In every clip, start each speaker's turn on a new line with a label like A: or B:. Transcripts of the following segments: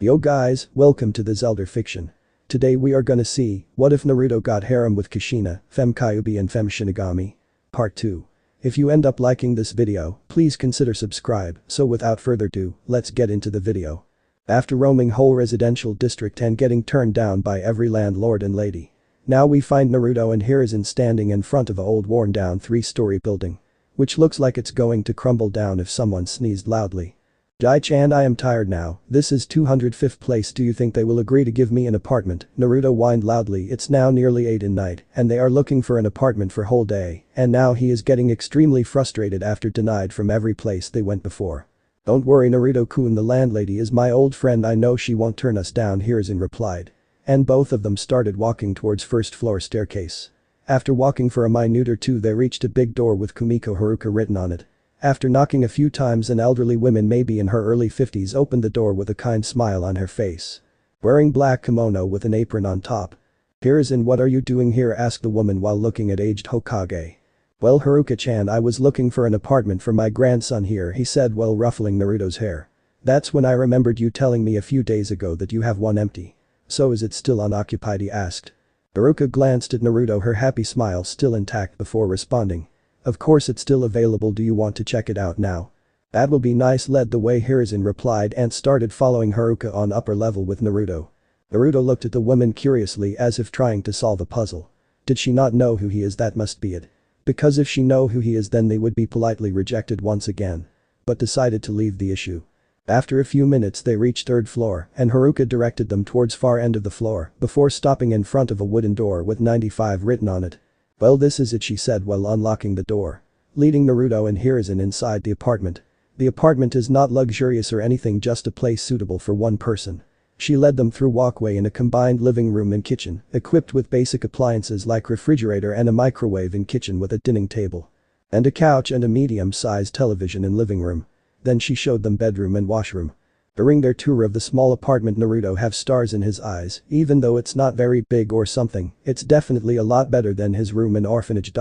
A: Yo guys, welcome to the Zelda fiction. Today we are gonna see, what if Naruto got harem with Kushina, Fem Kyubi and Fem Shinigami? Part 2. If you end up liking this video, please consider subscribe, so without further ado, let's get into the video. After roaming whole residential district and getting turned down by every landlord and lady. Now we find Naruto and Hiruzen standing in front of a old worn down 3-story building. Which looks like it's going to crumble down if someone sneezed loudly. Jai-chan, I am tired now, this is 205th place, do you think they will agree to give me an apartment? Naruto whined loudly. It's now nearly 8 in night and they are looking for an apartment for whole day and now he is getting extremely frustrated after denied from every place they went before. Don't worry Naruto-kun, the landlady is my old friend, I know she won't turn us down, Hiruzen replied. And both of them started walking towards first floor staircase. After walking for a minute or two they reached a big door with Kumiko Haruka written on it. After knocking a few times an elderly woman maybe in her early 50s opened the door with a kind smile on her face. Wearing black kimono with an apron on top. Hiruzen, what are you doing here, asked the woman while looking at aged Hokage. Well Haruka-chan, I was looking for an apartment for my grandson here, he said while ruffling Naruto's hair. That's when I remembered you telling me a few days ago that you have one empty. So is it still unoccupied, he asked. Haruka glanced at Naruto, her happy smile still intact before responding. Of course it's still available, do you want to check it out now? That will be nice, led the way, Hiruzen replied and started following Haruka on upper level with Naruto. Naruto looked at the woman curiously as if trying to solve a puzzle. Did she not know who he is? That must be it. Because if she know who he is then they would be politely rejected once again. But decided to leave the issue. After a few minutes they reached third floor and Haruka directed them towards far end of the floor before stopping in front of a wooden door with 95 written on it. Well, this is it, she said while unlocking the door. Leading Naruto and Hiruzen inside the apartment. The apartment is not luxurious or anything, just a place suitable for one person. She led them through walkway in a combined living room and kitchen, equipped with basic appliances like refrigerator and a microwave in kitchen with a dining table. And a couch and a medium-sized television in living room. Then she showed them bedroom and washroom. During their tour of the small apartment Naruto have stars in his eyes, even though it's not very big or something, it's definitely a lot better than his room in orphanage.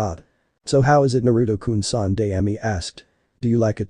A: So how is it, Naruto-kun? Sandaime asked. Do you like it?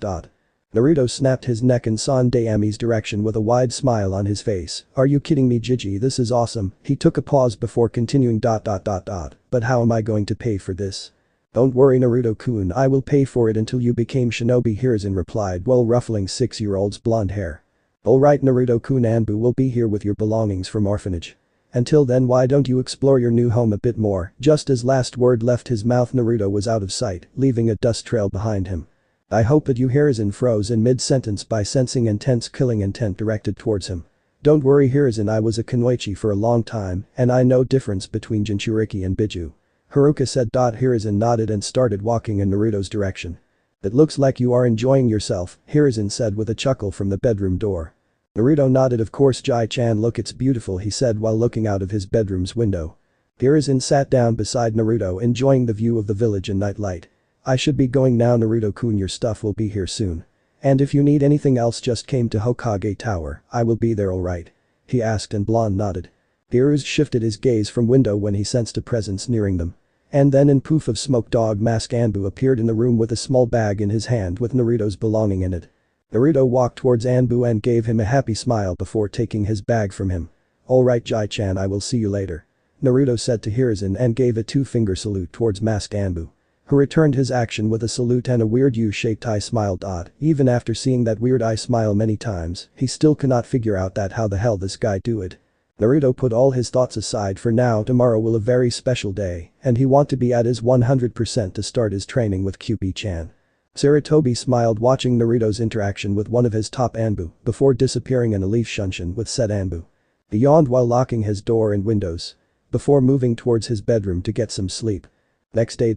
A: Naruto snapped his neck in Sandaime's direction with a wide smile on his face. Are you kidding me, Gigi? This is awesome. He took a pause before continuing. But how am I going to pay for this? Don't worry Naruto-kun, I will pay for it until you became shinobi, Hiruzen replied while ruffling 6-year-old's blonde hair. Alright Naruto-kun, Anbu will be here with your belongings from orphanage. Until then, why don't you explore your new home a bit more? Just as last word left his mouth Naruto was out of sight, leaving a dust trail behind him. I hope that you, Hiruzen froze in mid-sentence by sensing intense killing intent directed towards him. Don't worry Hiruzen, I was a kunoichi for a long time and I know difference between Jinchuriki and Biju. Haruka said. Hiruzen nodded and started walking in Naruto's direction. It looks like you are enjoying yourself, Hiruzen said with a chuckle from the bedroom door. Naruto nodded. Of course Jai-chan, look, it's beautiful, he said while looking out of his bedroom's window. Hiruzen sat down beside Naruto enjoying the view of the village and night light. I should be going now Naruto-kun, your stuff will be here soon. And if you need anything else just came to Hokage Tower, I will be there, alright? He asked and Blonde nodded. Hiruzen shifted his gaze from window when he sensed a presence nearing them. And then in poof of smoke dog mask Anbu appeared in the room with a small bag in his hand with Naruto's belonging in it. Naruto walked towards Anbu and gave him a happy smile before taking his bag from him. Alright Jai-chan, I will see you later. Naruto said to Hiruzen and gave a 2-finger salute towards masked Anbu. Who returned his action with a salute and a weird U-shaped eye smile. Even after seeing that weird eye smile many times, he still cannot figure out that how the hell this guy do it. Naruto put all his thoughts aside for now. Tomorrow will a very special day and he want to be at his 100% to start his training with Kyubi-chan. Sarutobi smiled watching Naruto's interaction with one of his top Anbu before disappearing in a leaf shunshin with said Anbu. He yawned while locking his door and windows. Before moving towards his bedroom to get some sleep. Next day.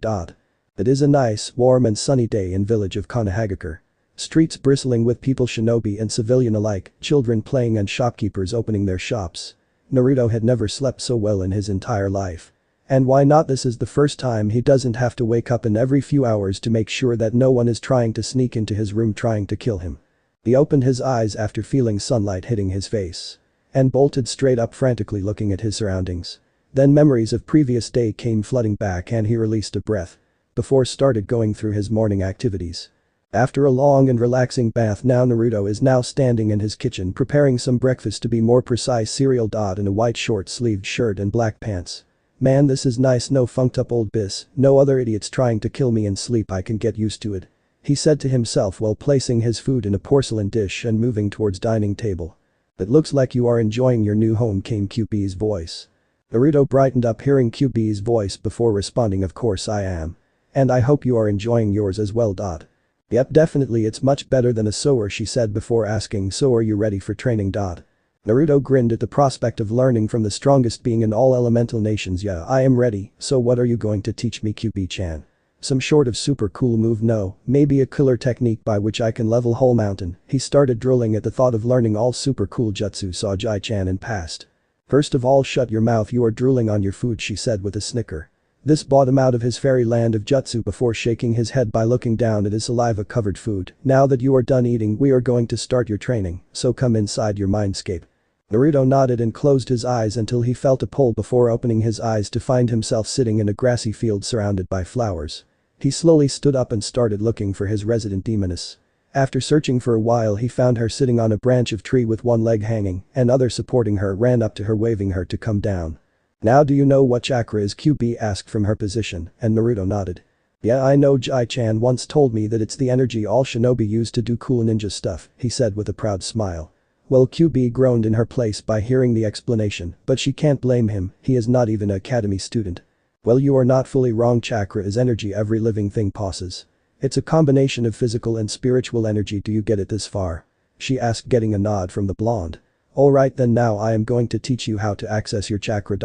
A: It is a nice, warm and sunny day in village of Konohagakure. Streets bristling with people, shinobi and civilian alike, children playing and shopkeepers opening their shops. Naruto had never slept so well in his entire life. And why not, this is the first time he doesn't have to wake up in every few hours to make sure that no one is trying to sneak into his room trying to kill him. He opened his eyes after feeling sunlight hitting his face. And bolted straight up frantically looking at his surroundings. Then memories of previous day came flooding back and he released a breath. Before started going through his morning activities. After a long and relaxing bath now Naruto is now standing in his kitchen preparing some breakfast, to be more precise cereal. In a white short-sleeved shirt and black pants. Man, this is nice, no funked up old bis, no other idiots trying to kill me in sleep, I can get used to it. He said to himself while placing his food in a porcelain dish and moving towards dining table. It looks like you are enjoying your new home, came Kyubi's voice. Naruto brightened up hearing Kyubi's voice before responding, of course I am. And I hope you are enjoying yours as well. Yep, definitely, it's much better than a sewer, she said before asking, so are you ready for training? Naruto grinned at the prospect of learning from the strongest being in all elemental nations. Yeah, I am ready, so what are you going to teach me, Kyubi-chan? Some sort of super cool move? No, maybe a killer technique by which I can level whole mountain. He started drooling at the thought of learning all super cool jutsu, saw Jai-chan and passed. First of all, shut your mouth, you are drooling on your food, she said with a snicker. This brought him out of his fairyland of jutsu before shaking his head by looking down at his saliva-covered food. Now that you are done eating, we are going to start your training, so come inside your mindscape. Naruto nodded and closed his eyes until he felt a pull before opening his eyes to find himself sitting in a grassy field surrounded by flowers. He slowly stood up and started looking for his resident demoness. After searching for a while he found her sitting on a branch of tree with one leg hanging and other supporting her, ran up to her waving her to come down. Now do you know what chakra is? Kyubi asked from her position, and Naruto nodded. Yeah, I know, Jai-chan once told me that it's the energy all shinobi use to do cool ninja stuff, he said with a proud smile. Well, Kyubi groaned in her place by hearing the explanation, but she can't blame him, he is not even an academy student. Well, you are not fully wrong, chakra is energy every living thing possesses. It's a combination of physical and spiritual energy. Do you get it this far? She asked, getting a nod from the blonde. Alright then, now I am going to teach you how to access your chakra.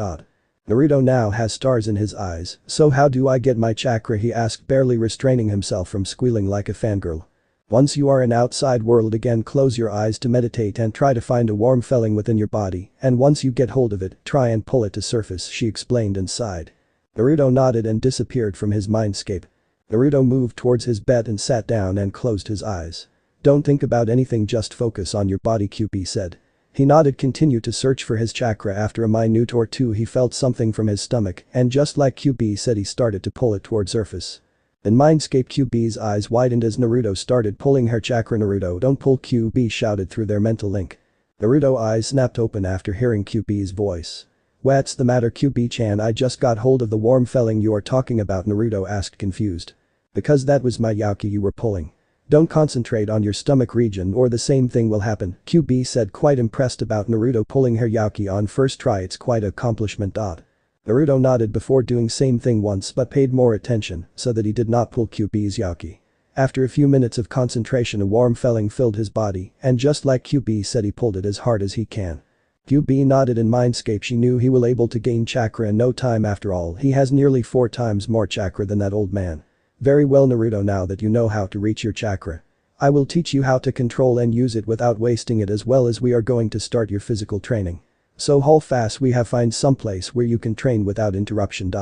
A: Naruto now has stars in his eyes, so how do I get my chakra, he asked, barely restraining himself from squealing like a fangirl. Once you are in outside world again, close your eyes to meditate and try to find a warm feeling within your body, and once you get hold of it, try and pull it to surface, she explained and sighed. Naruto nodded and disappeared from his mindscape. Naruto moved towards his bed and sat down and closed his eyes. Don't think about anything, just focus on your body, Kyubi said. He nodded, continued to search for his chakra. After a minute or two he felt something from his stomach and just like Kyubi said he started to pull it towards surface. In mindscape Kyubi's eyes widened as Naruto started pulling her chakra. Naruto, don't pull, Kyubi shouted through their mental link. Naruto's eyes snapped open after hearing Kyubi's voice. What's the matter, Kyubi-chan? I just got hold of the warm feeling you are talking about, Naruto asked confused. Because that was my yaki you were pulling. Don't concentrate on your stomach region or the same thing will happen, Kyubi said, quite impressed about Naruto pulling her yaki on first try. It's quite an accomplishment. Naruto nodded before doing same thing once but paid more attention so that he did not pull Kyubi's yaki. After a few minutes of concentration a warm feeling filled his body and just like Kyubi said he pulled it as hard as he can. Kyubi nodded in mindscape. She knew he will able to gain chakra in no time. After all, he has nearly 4 times more chakra than that old man. Very well, Naruto, now that you know how to reach your chakra, I will teach you how to control and use it without wasting it, as well as we are going to start your physical training. So hold fast, we have find someplace where you can train without interruption.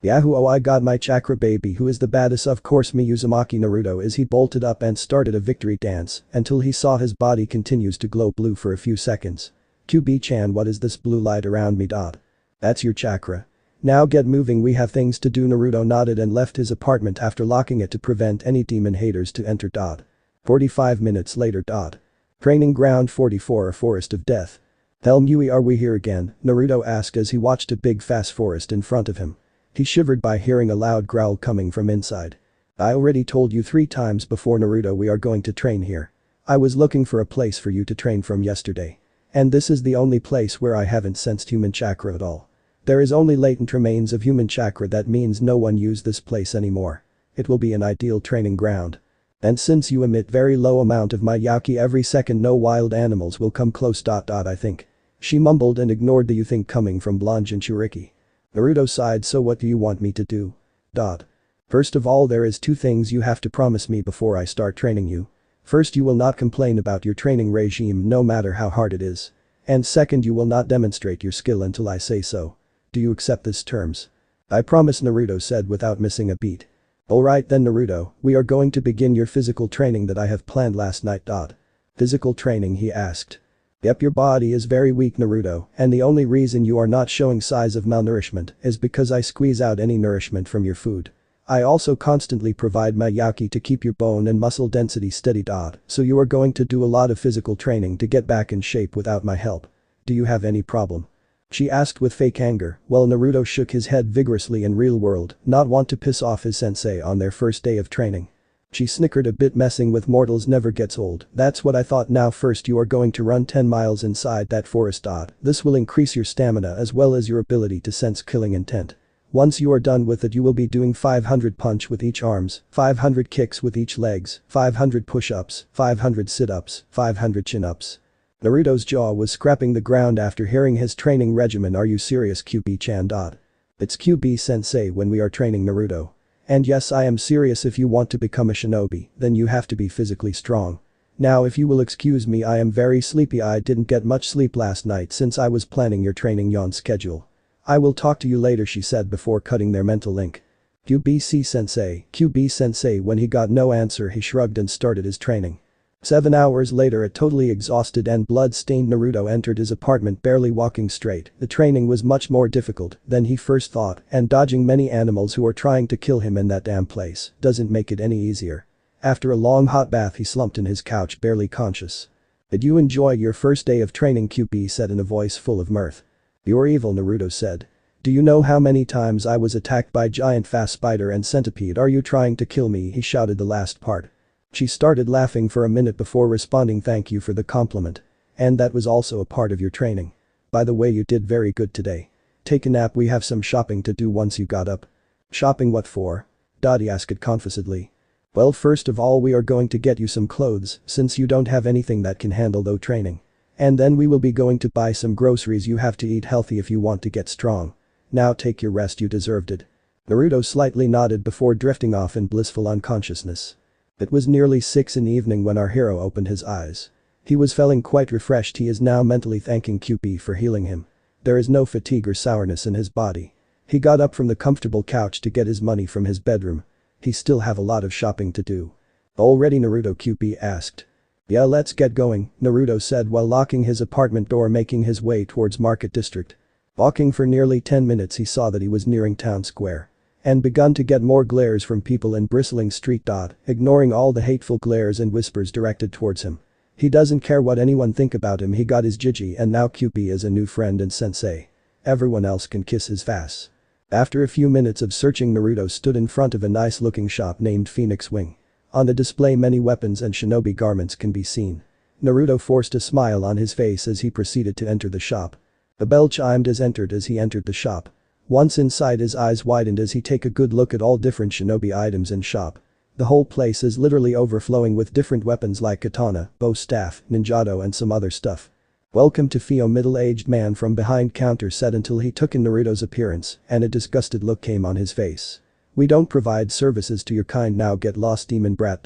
A: Yahoo, oh I got my chakra baby, who is the baddest? Of course me, Uzumaki Naruto, as he bolted up and started a victory dance until he saw his body continues to glow blue for a few seconds. Kyubi-chan, what is this blue light around me? That's your chakra. Now get moving, we have things to do. Naruto nodded and left his apartment after locking it to prevent any demon haters to enter. 45 minutes later. Training ground 44, a forest of death. Are we here again? Naruto asked as he watched a big fast forest in front of him. He shivered by hearing a loud growl coming from inside. I already told you 3 times before, Naruto, we are going to train here. I was looking for a place for you to train from yesterday. And this is the only place where I haven't sensed human chakra at all. There is only latent remains of human chakra, that means no one use this place anymore. It will be an ideal training ground. And since you emit very low amount of my yaki every second, no wild animals will come close. I think. She mumbled and ignored the you think coming from blonde Jinchuriki. Naruto sighed, so what do you want me to do? First of all, there is 2 things you have to promise me before I start training you. First, you will not complain about your training regime no matter how hard it is. And second, you will not demonstrate your skill until I say so. Do you accept these terms? I promise, Naruto said without missing a beat. Alright then, Naruto, we are going to begin your physical training that I have planned last night. Physical training, he asked. Yep, your body is very weak, Naruto, and the only reason you are not showing signs of malnourishment is because I squeeze out any nourishment from your food. I also constantly provide my yaki to keep your bone and muscle density steady. So you are going to do a lot of physical training to get back in shape without my help. Do you have any problem? She asked with fake anger, while Naruto shook his head vigorously in real world, not want to piss off his sensei on their first day of training. She snickered a bit. Messing with mortals never gets old. That's what I thought. Now first you are going to run 10 miles inside that forest. This will increase your stamina as well as your ability to sense killing intent. Once you are done with it you will be doing 500 punch with each arms, 500 kicks with each legs, 500 push-ups, 500 sit-ups, 500 chin-ups. Naruto's jaw was scraping the ground after hearing his training regimen. Are you serious, Kyubi-chan? It's Kyubi sensei when we are training Naruto. And yes, I am serious. If you want to become a shinobi, then you have to be physically strong. Now if you will excuse me, I am very sleepy. I didn't get much sleep last night since I was planning your training yawn schedule. I will talk to you later, she said before cutting their mental link. Kyubi sensei. When he got no answer he shrugged and started his training. 7 hours later, a totally exhausted and blood-stained Naruto entered his apartment barely walking straight. The training was much more difficult than he first thought, and dodging many animals who are trying to kill him in that damn place doesn't make it any easier. After a long hot bath he slumped in his couch barely conscious. Did you enjoy your first day of training? Kyubi said in a voice full of mirth. You're evil, Naruto said. Do you know how many times I was attacked by giant fast spider and centipede? Are you trying to kill me? He shouted the last part. She started laughing for a minute before responding. Thank you for the compliment. And that was also a part of your training. By the way, you did very good today. Take a nap, we have some shopping to do once you got up. Shopping what for? Dottie asked confusedly. Well, first of all we are going to get you some clothes since you don't have anything that can handle though training. And then we will be going to buy some groceries. You have to eat healthy if you want to get strong. Now take your rest, you deserved it. Naruto slightly nodded before drifting off in blissful unconsciousness. It was nearly 6 in the evening when our hero opened his eyes. He was feeling quite refreshed. He is now mentally thanking Kyubi for healing him. There is no fatigue or sourness in his body. He got up from the comfortable couch to get his money from his bedroom. He still have a lot of shopping to do. All ready, Naruto? Kyubi asked. Yeah, let's get going, Naruto said while locking his apartment door, making his way towards Market District. Walking for nearly 10 minutes he saw that he was nearing town square. And begun to get more glares from people in bristling street. Ignoring all the hateful glares and whispers directed towards him. He doesn't care what anyone think about him. He got his Jiji and now Kyubi is a new friend and sensei. Everyone else can kiss his ass. After a few minutes of searching, Naruto stood in front of a nice looking shop named Phoenix Wing. On the display many weapons and shinobi garments can be seen. Naruto forced a smile on his face as he proceeded to enter the shop. The bell chimed as he entered the shop. Once inside his eyes widened as he take a good look at all different shinobi items in shop. The whole place is literally overflowing with different weapons like katana, bow staff, ninjato and some other stuff. Welcome to Fio, middle-aged man from behind counter said until he took in Naruto's appearance and a disgusted look came on his face. We don't provide services to your kind, now get lost, demon brat.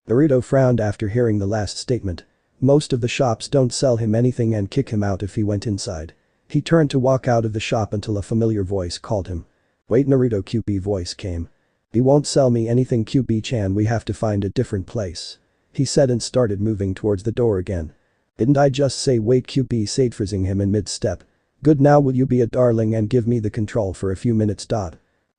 A: Naruto frowned after hearing the last statement. Most of the shops don't sell him anything and kick him out if he went inside. He turned to walk out of the shop until a familiar voice called him. Wait, Naruto. Kyubi voice came. He won't sell me anything, Kyubi-chan, we have to find a different place. He said and started moving towards the door again. Didn't I just say wait? Kyubi said, freezing him in mid-step. Good, now will you be a darling and give me the control for a few minutes.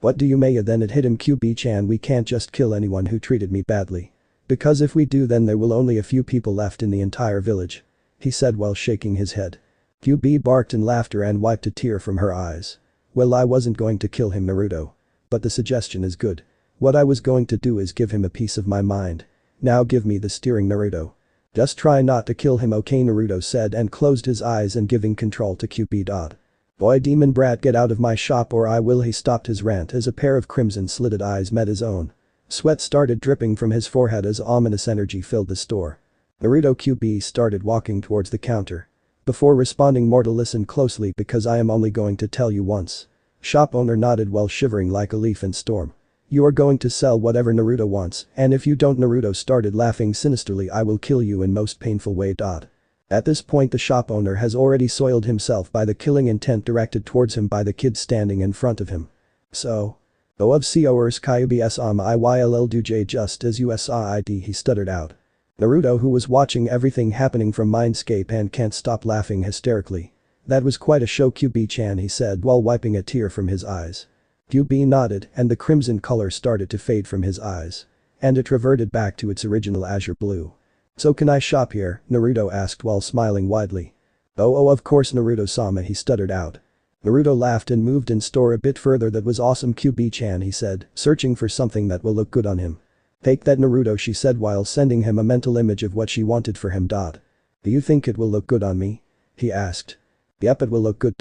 A: What do you mean? Then it hit him. Kyubi-chan, we can't just kill anyone who treated me badly. Because if we do then there will only a few people left in the entire village. He said while shaking his head. Kyubi barked in laughter and wiped a tear from her eyes. Well, I wasn't going to kill him, Naruto. But the suggestion is good. What I was going to do is give him a piece of my mind. Now give me the steering, Naruto. Just try not to kill him, okay, Naruto said and closed his eyes and giving control to Kyubi. Boy, demon brat, get out of my shop or I will. He stopped his rant as a pair of crimson-slitted eyes met his own. Sweat started dripping from his forehead as ominous energy filled the store. Naruto Kyubi started walking towards the counter. Before responding, mortal, listen closely because I am only going to tell you once. Shop owner nodded while shivering like a leaf in storm. You are going to sell whatever Naruto wants, and if you don't, Naruto started laughing sinisterly, I will kill you in most painful way. At this point the shop owner has already soiled himself by the killing intent directed towards him by the kid standing in front of him. So. O of coers Kyubi sama Ill do j just as you said, he stuttered out. Naruto, who was watching everything happening from Mindscape and can't stop laughing hysterically. That was quite a show, Kyubi-chan, he said while wiping a tear from his eyes. Kyubi nodded and the crimson color started to fade from his eyes. And it reverted back to its original azure blue. "So can I shop here?" Naruto asked while smiling widely. Oh, of course Naruto-sama, he stuttered out. Naruto laughed and moved in store a bit further. "That was awesome, Kyubi-chan," he said, searching for something that will look good on him. "Take that, Naruto," she said while sending him a mental image of what she wanted for him. "Do you think it will look good on me?" he asked. "Yep, it will look good."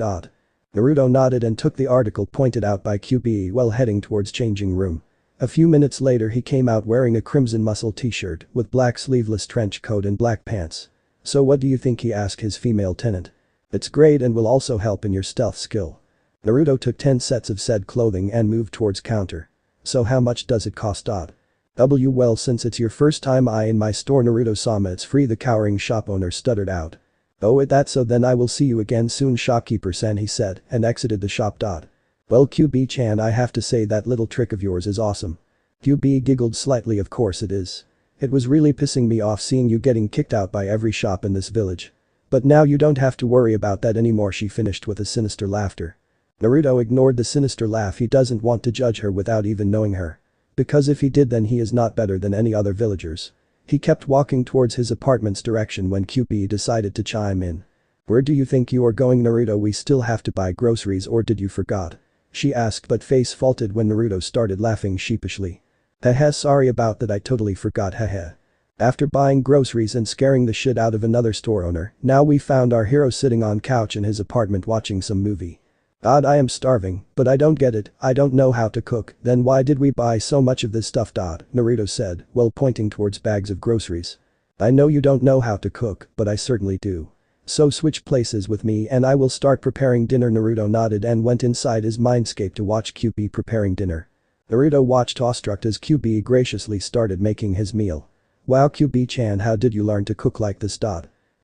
A: Naruto nodded and took the article pointed out by Kyubi while heading towards changing room. A few minutes later he came out wearing a crimson muscle t-shirt with black sleeveless trench coat and black pants. "So what do you think?" he asked his female tenant. "It's great and will also help in your stealth skill." Naruto took 10 sets of said clothing and moved towards counter. "So how much does it cost?" Well, since it's your first time in my store, Naruto-sama, it's free," the cowering shop owner stuttered out. "Oh, that's so, then I will see you again soon, shopkeeper-san," he said and exited the shop. "Well, Kyubi-chan, I have to say that little trick of yours is awesome." Kyubi giggled slightly. "Of course it is. It was really pissing me off seeing you getting kicked out by every shop in this village. But now you don't have to worry about that anymore," she finished with a sinister laughter. Naruto ignored the sinister laugh. He doesn't want to judge her without even knowing her. Because if he did, then he is not better than any other villagers. He kept walking towards his apartment's direction when Kyubi decided to chime in. "Where do you think you are going, Naruto? We still have to buy groceries, or did you forgot?" she asked, but face faulted when Naruto started laughing sheepishly. "Haha, sorry about that, I totally forgot, haha." After buying groceries and scaring the shit out of another store owner, now we found our hero sitting on couch in his apartment watching some movie. "I am starving, but I don't get it, I don't know how to cook, then why did we buy so much of this stuff?" Naruto said while pointing towards bags of groceries. "I know you don't know how to cook, but I certainly do. So switch places with me and I will start preparing dinner." Naruto nodded and went inside his mindscape to watch Kyubi preparing dinner. Naruto watched awestruck as Kyubi graciously started making his meal. "Wow, Kyubi-chan, how did you learn to cook like this?"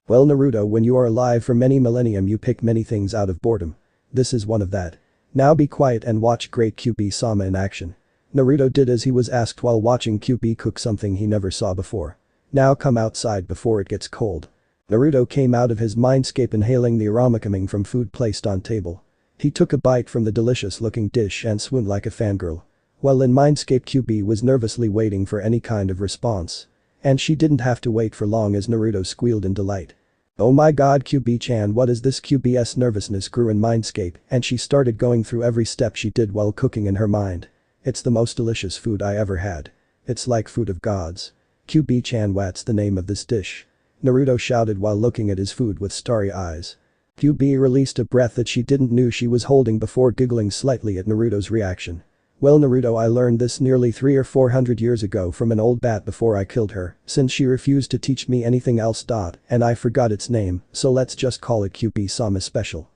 A: "Well, Naruto, when you are alive for many millennium you pick many things out of boredom. This is one of that. Now be quiet and watch great Kyubi-sama in action." Naruto did as he was asked while watching Kyubi cook something he never saw before. "Now come outside before it gets cold." Naruto came out of his mindscape inhaling the aroma coming from food placed on table. He took a bite from the delicious looking dish and swooned like a fangirl. While in mindscape, Kyubi was nervously waiting for any kind of response. And she didn't have to wait for long as Naruto squealed in delight. "Oh my god, Kyubi-chan, what is this?" Kyubi's nervousness grew in mindscape and she started going through every step she did while cooking in her mind. "It's the most delicious food I ever had. It's like food of gods." "Kyubi-chan, what's the name of this dish?" Naruto shouted while looking at his food with starry eyes. Kyubi released a breath that she didn't know she was holding before giggling slightly at Naruto's reaction. "Well, Naruto, I learned this nearly 300 or 400 years ago from an old bat before I killed her, since she refused to teach me anything else. And I forgot its name, so let's just call it Kyubi-sama Special.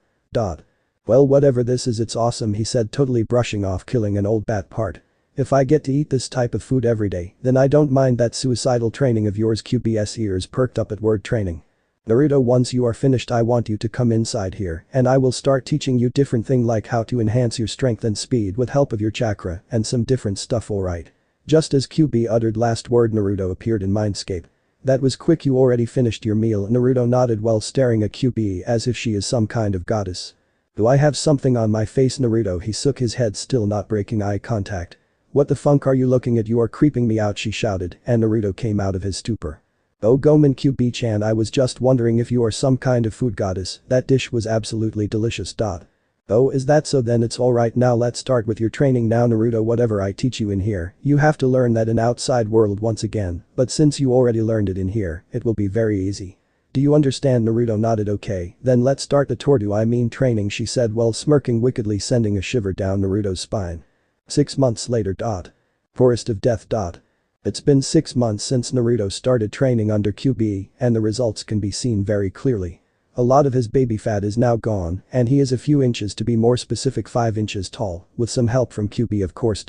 A: Well, whatever this is, it's awesome," he said, totally brushing off killing an old bat part. "If I get to eat this type of food every day, then I don't mind that suicidal training of yours." Kyubi's ears perked up at word training. "Naruto, once you are finished I want you to come inside here and I will start teaching you different thing like how to enhance your strength and speed with help of your chakra and some different stuff, alright?" Just as Kyubi uttered last word, Naruto appeared in mindscape. "That was quick, you already finished your meal?" Naruto nodded while staring at Kyubi as if she is some kind of goddess. "Do I have something on my face?" Naruto, he shook his head, still not breaking eye contact. "What the funk are you looking at? You are creeping me out," she shouted, and Naruto came out of his stupor. "Oh Gomen, Kyubi-chan, I was just wondering if you are some kind of food goddess, that dish was absolutely delicious. Oh, is that so? Then it's alright, now let's start with your training now, Naruto. Whatever I teach you in here, you have to learn that in outside world once again, but since you already learned it in here, it will be very easy. Do you understand?" Naruto nodded. "Okay, then let's start the training," she said while smirking wickedly, sending a shiver down Naruto's spine. 6 months later. Forest of Death. It's been 6 months since Naruto started training under Kyubi and the results can be seen very clearly. A lot of his baby fat is now gone and he is a few inches, to be more specific 5 inches tall, with some help from Kyubi of course.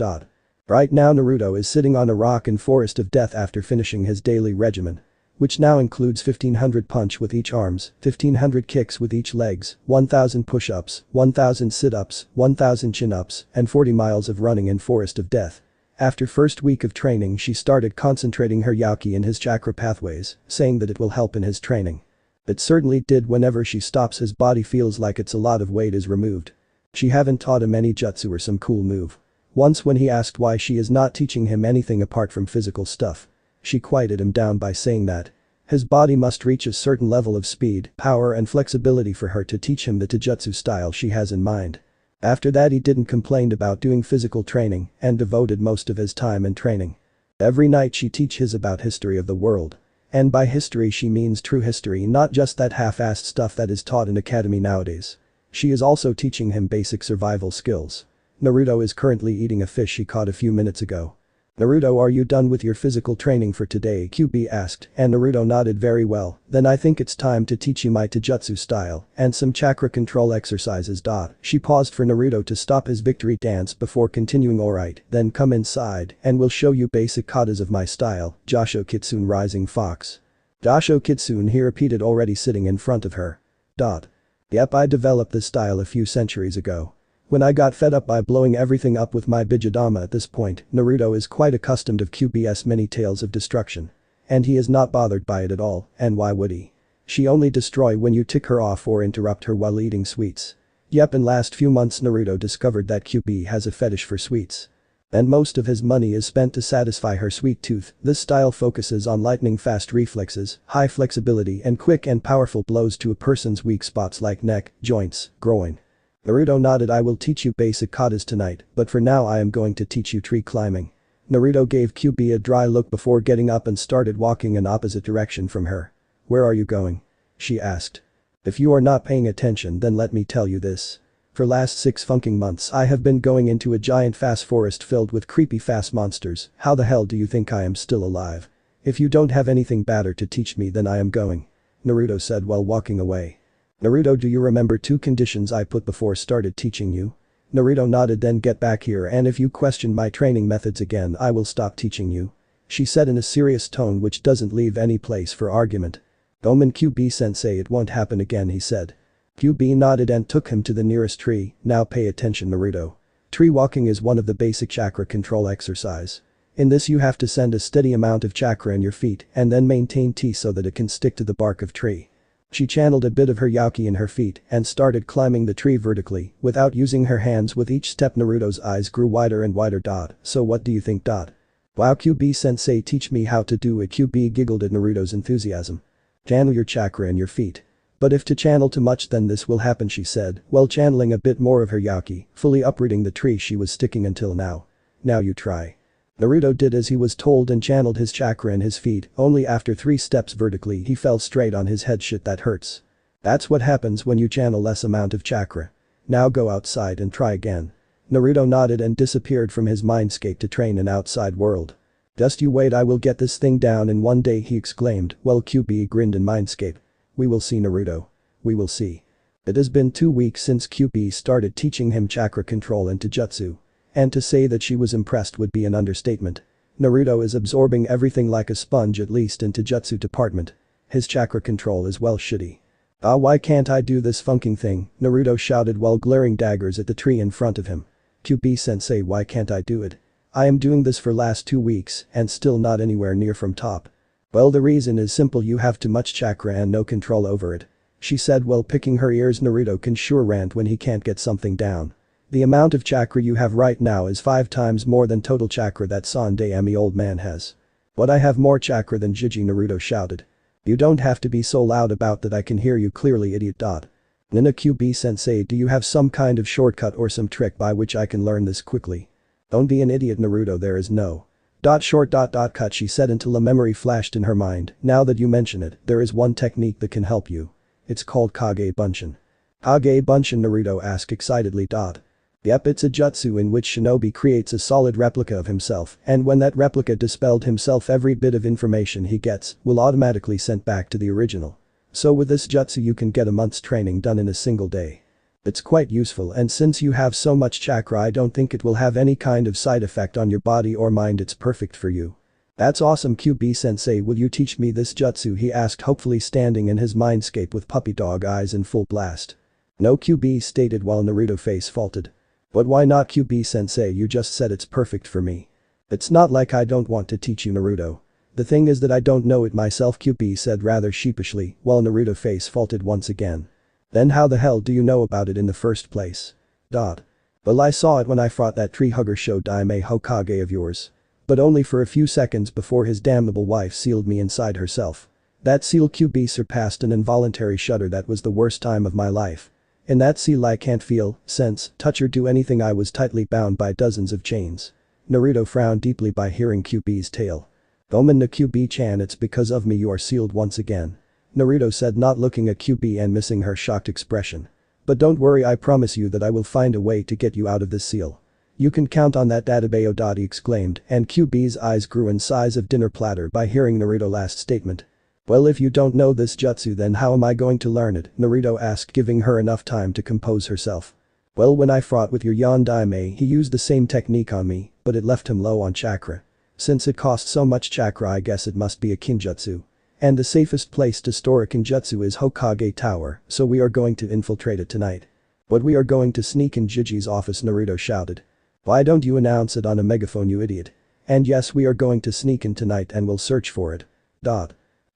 A: Right now Naruto is sitting on a rock in Forest of Death after finishing his daily regimen. Which now includes 1500 punch with each arms, 1500 kicks with each legs, 1000 push-ups, 1000 sit-ups, 1000 chin-ups, and 40 miles of running in Forest of Death. After first week of training she started concentrating her Yaki in his chakra pathways, saying that it will help in his training. It certainly did. Whenever she stops his body feels like it's a lot of weight is removed. She haven't taught him any jutsu or some cool move. Once when he asked why she is not teaching him anything apart from physical stuff. She quieted him down by saying that his body must reach a certain level of speed, power and flexibility for her to teach him the taijutsu style she has in mind. After that he didn't complain about doing physical training and devoted most of his time in training. Every night she teaches about history of the world. And by history she means true history, not just that half-assed stuff that is taught in academy nowadays. She is also teaching him basic survival skills. Naruto is currently eating a fish he caught a few minutes ago. "Naruto, are you done with your physical training for today?" Kyubi asked, and Naruto nodded very well. "Then I think it's time to teach you my taijutsu style and some chakra control exercises." She paused for Naruto to stop his victory dance before continuing. "Alright, then come inside and we'll show you basic katas of my style." "Jasho Kitsune Rising Fox." "Jasho Kitsune," he repeated, already sitting in front of her. "Yep, I developed this style a few centuries ago. When I got fed up by blowing everything up with my Bijidama." At this point, Naruto is quite accustomed of Kyubi's many tales of destruction. And he is not bothered by it at all, and why would he? She only destroy when you tick her off or interrupt her while eating sweets. Yep, in last few months Naruto discovered that Kyubi has a fetish for sweets. And most of his money is spent to satisfy her sweet tooth. This style focuses on lightning fast reflexes, high flexibility and quick and powerful blows to a person's weak spots like neck, joints, groin. Naruto nodded. "I will teach you basic katas tonight, but for now I am going to teach you tree climbing." Naruto gave Kyubi a dry look before getting up and started walking in opposite direction from her. "Where are you going?" she asked. "If you are not paying attention, then let me tell you this. For last 6 funking months I have been going into a giant fast forest filled with creepy fast monsters. How the hell do you think I am still alive? If you don't have anything better to teach me, then I am going," Naruto said while walking away. "Naruto, do you remember 2 conditions I put before started teaching you?" Naruto nodded. "Then get back here, and if you question my training methods again I will stop teaching you," she said in a serious tone which doesn't leave any place for argument. "Omen Kyubi-sensei, it won't happen again," he said. Kyubi nodded and took him to the nearest tree. "Now pay attention, Naruto. Tree walking is one of the basic chakra control exercise. In this you have to send a steady amount of chakra in your feet and then maintain T so that it can stick to the bark of tree." She channeled a bit of her Yauki in her feet and started climbing the tree vertically without using her hands. With each step Naruto's eyes grew wider and wider. "So what do you think?" "Wow, Kyubi-sensei, teach me how to do it." Kyubi giggled at Naruto's enthusiasm. "Channel your chakra in your feet." "But if to channel too much then this will happen," she said, while channeling a bit more of her Yauki, fully uprooting the tree she was sticking until now. "Now you try." Naruto did as he was told and channeled his chakra in his feet. Only after 3 steps vertically he fell straight on his head. "Shit, that hurts." "That's what happens when you channel less amount of chakra. Now go outside and try again." Naruto nodded and disappeared from his mindscape to train in outside world. "Just you wait, I will get this thing down in one day," he exclaimed, while Kyubi grinned in mindscape. "We will see, Naruto. We will see." It has been 2 weeks since Kyubi started teaching him chakra control and taijutsu. And to say that she was impressed would be an understatement. Naruto is absorbing everything like a sponge, at least in taijutsu department. His chakra control is well shitty. "Ah, why can't I do this funking thing?" Naruto shouted while glaring daggers at the tree in front of him. "Kyubi-sensei, why can't I do it? I am doing this for last 2 weeks and still not anywhere near from top." "Well, the reason is simple, you have too much chakra and no control over it," she said while picking her ears. Naruto can sure rant when he can't get something down. "The amount of chakra you have right now is 5 times more than total chakra that Sandaime old man has." "But I have more chakra than Jiji," Naruto shouted. "You don't have to be so loud about that, I can hear you clearly, idiot." "Nina, Kyubi-sensei, do you have some kind of shortcut or some trick by which I can learn this quickly?" "Don't be an idiot, Naruto, there is no cut," she said until a memory flashed in her mind. "Now that you mention it, there is one technique that can help you. It's called Kage Bunshin." "Kage Bunshin?" Naruto asked excitedly. "Yep, it's a jutsu in which shinobi creates a solid replica of himself, and when that replica dispelled himself, every bit of information he gets will automatically sent back to the original. So with this jutsu you can get a month's training done in a single day. It's quite useful, and since you have so much chakra I don't think it will have any kind of side effect on your body or mind, it's perfect for you." "That's awesome, Kyubi-sensei, will you teach me this jutsu?" he asked, hopefully standing in his mindscape with puppy dog eyes in full blast. "No," Kyubi stated while Naruto face faulted. "But why not, Kyubi-sensei, you just said it's perfect for me." "It's not like I don't want to teach you, Naruto. The thing is that I don't know it myself," Kyubi said rather sheepishly while Naruto face faulted once again. "Then how the hell do you know about it in the first place?" Well, I saw it when I fought that tree hugger show Daime Hokage of yours. But only for a few seconds before his damnable wife sealed me inside herself. That seal QB surpassed an involuntary shudder that was the worst time of my life. In that seal I can't feel, sense, touch or do anything. I was tightly bound by dozens of chains. Naruto frowned deeply by hearing QB's tale. Omen no QB-chan, it's because of me you are sealed once again. Naruto said, not looking at QB and missing her shocked expression. But don't worry, I promise you that I will find a way to get you out of this seal. You can count on that Databeo. He exclaimed, and QB's eyes grew in size of dinner platter by hearing Naruto's last statement. Well, if you don't know this jutsu then how am I going to learn it? Naruto asked, giving her enough time to compose herself. Well, when I fought with your Yondaime he used the same technique on me, but it left him low on chakra. Since it costs so much chakra I guess it must be a kinjutsu. And the safest place to store a kinjutsu is Hokage Tower, so we are going to infiltrate it tonight. But we are going to sneak in Jiji's office, Naruto shouted. Why don't you announce it on a megaphone, you idiot? And yes, we are going to sneak in tonight and we'll search for it.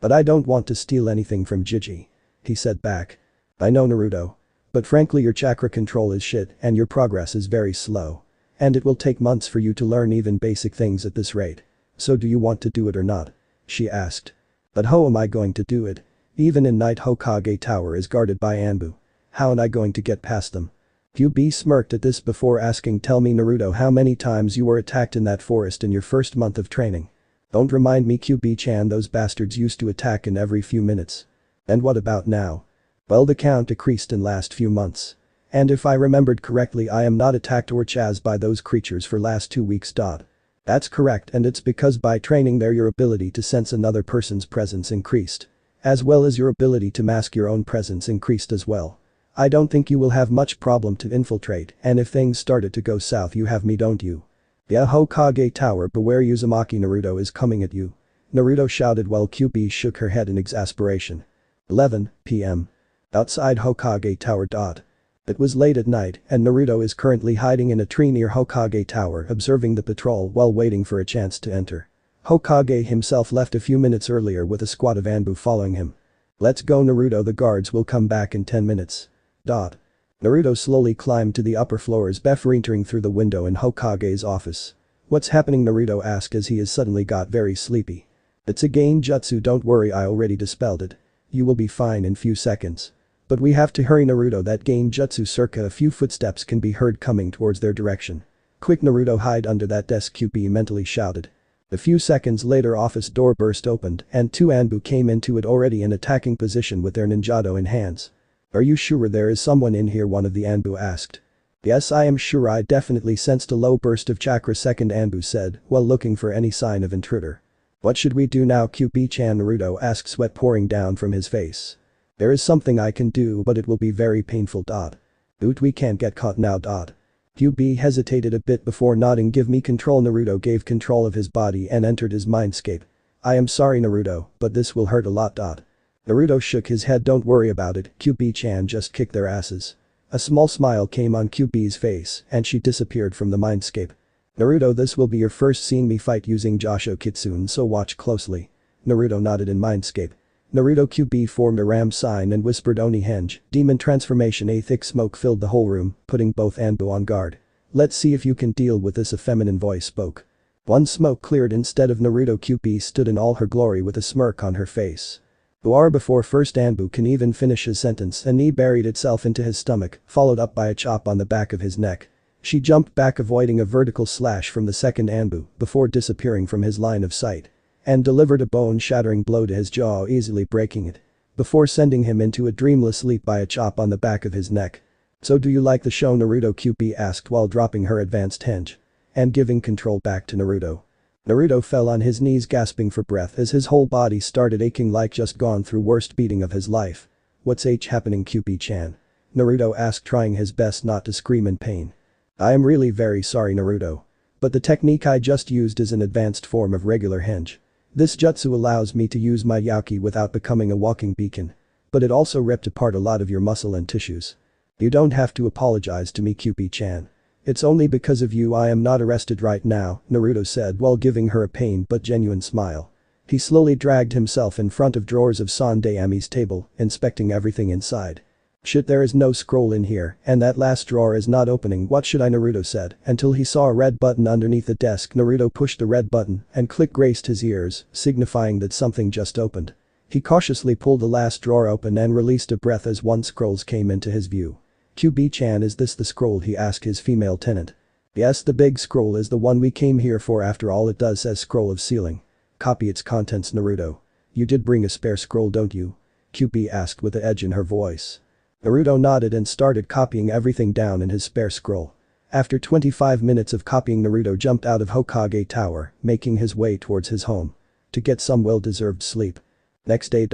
A: But I don't want to steal anything from Jiji. He said back. I know, Naruto. But frankly your chakra control is shit and your progress is very slow. And it will take months for you to learn even basic things at this rate. So do you want to do it or not? She asked. But how am I going to do it? Even in night Hokage Tower is guarded by Anbu. How am I going to get past them? QB smirked at this before asking, tell me Naruto, how many times you were attacked in that forest in your first month of training? Don't remind me, QB-chan, those bastards used to attack in every few minutes. And what about now? Well, the count decreased in last few months. And if I remembered correctly I am not attacked or chased by those creatures for last 2 weeks. That's correct, and it's because by training there your ability to sense another person's presence increased. As well as your ability to mask your own presence increased as well. I don't think you will have much problem to infiltrate, and if things started to go south you have me, don't you? Yeah, Hokage Tower, beware, Uzumaki Naruto is coming at you. Naruto shouted while QB shook her head in exasperation. 11 p.m. Outside Hokage Tower. It was late at night and Naruto is currently hiding in a tree near Hokage Tower observing the patrol while waiting for a chance to enter. Hokage himself left a few minutes earlier with a squad of Anbu following him. Let's go, Naruto, the guards will come back in 10 minutes. Naruto slowly climbed to the upper floors before entering through the window in Hokage's office. What's happening? Naruto asked as he suddenly got very sleepy. It's a gain jutsu, don't worry, I already dispelled it. You will be fine in few seconds. But we have to hurry, Naruto, that gain jutsu, circa a few footsteps can be heard coming towards their direction. Quick Naruto, hide under that desk, QB mentally shouted. A few seconds later office door burst opened and 2 Anbu came into it already in attacking position with their ninjado in hands. Are you sure there is someone in here? One of the Anbu asked. Yes, I am sure, I definitely sensed a low burst of chakra, second Anbu said while looking for any sign of intruder. What should we do now, QB-chan? Naruto asked, sweat pouring down from his face. There is something I can do but it will be very painful. Oot, we can't get caught now. QB hesitated a bit before nodding. Give me control. Naruto gave control of his body and entered his mindscape. I am sorry, Naruto, but this will hurt a lot. Naruto shook his head. Don't worry about it, QB-chan just kicked their asses. A small smile came on QB's face and she disappeared from the mindscape. Naruto, this will be your first seeing me fight using Josho Kitsune, so watch closely. Naruto nodded in mindscape. Naruto QB formed a ram sign and whispered Oni Henge, demon transformation. A thick smoke filled the whole room, putting both Anbu on guard. Let's see if you can deal with this, a feminine voice spoke. One smoke cleared. Instead of Naruto, QB stood in all her glory with a smirk on her face. Before first Anbu can even finish his sentence, a knee buried itself into his stomach, followed up by a chop on the back of his neck. She jumped back, avoiding a vertical slash from the second Anbu before disappearing from his line of sight. And delivered a bone-shattering blow to his jaw, easily breaking it. Before sending him into a dreamless sleep by a chop on the back of his neck. So do you like the show, Naruto? QB asked while dropping her advanced henge. And giving control back to Naruto. Naruto fell on his knees gasping for breath as his whole body started aching like just gone through worst beating of his life. What's happening, QB-chan? Naruto asked, trying his best not to scream in pain. I am really very sorry, Naruto. But the technique I just used is an advanced form of regular henge. This jutsu allows me to use my Yaki without becoming a walking beacon. But it also ripped apart a lot of your muscle and tissues. You don't have to apologize to me, QB-chan. It's only because of you I am not arrested right now, Naruto said while giving her a pained but genuine smile. He slowly dragged himself in front of drawers of Sandayami's table, inspecting everything inside. Shit, there is no scroll in here, and that last drawer is not opening. What should I? Naruto said, until he saw a red button underneath the desk. Naruto pushed the red button, and click grazed his ears, signifying that something just opened. He cautiously pulled the last drawer open and released a breath as one scroll came into his view. "Kyubi-chan, is this the scroll?" he asked his female tenant. "Yes, the big scroll is the one we came here for. After all, it does says scroll of sealing. Copy its contents." "Naruto. You did bring a spare scroll, don't you?" Kyubi asked with an edge in her voice. Naruto nodded and started copying everything down in his spare scroll. After 25 minutes of copying, Naruto jumped out of Hokage Tower, making his way towards his home. To get some well-deserved sleep. Next day.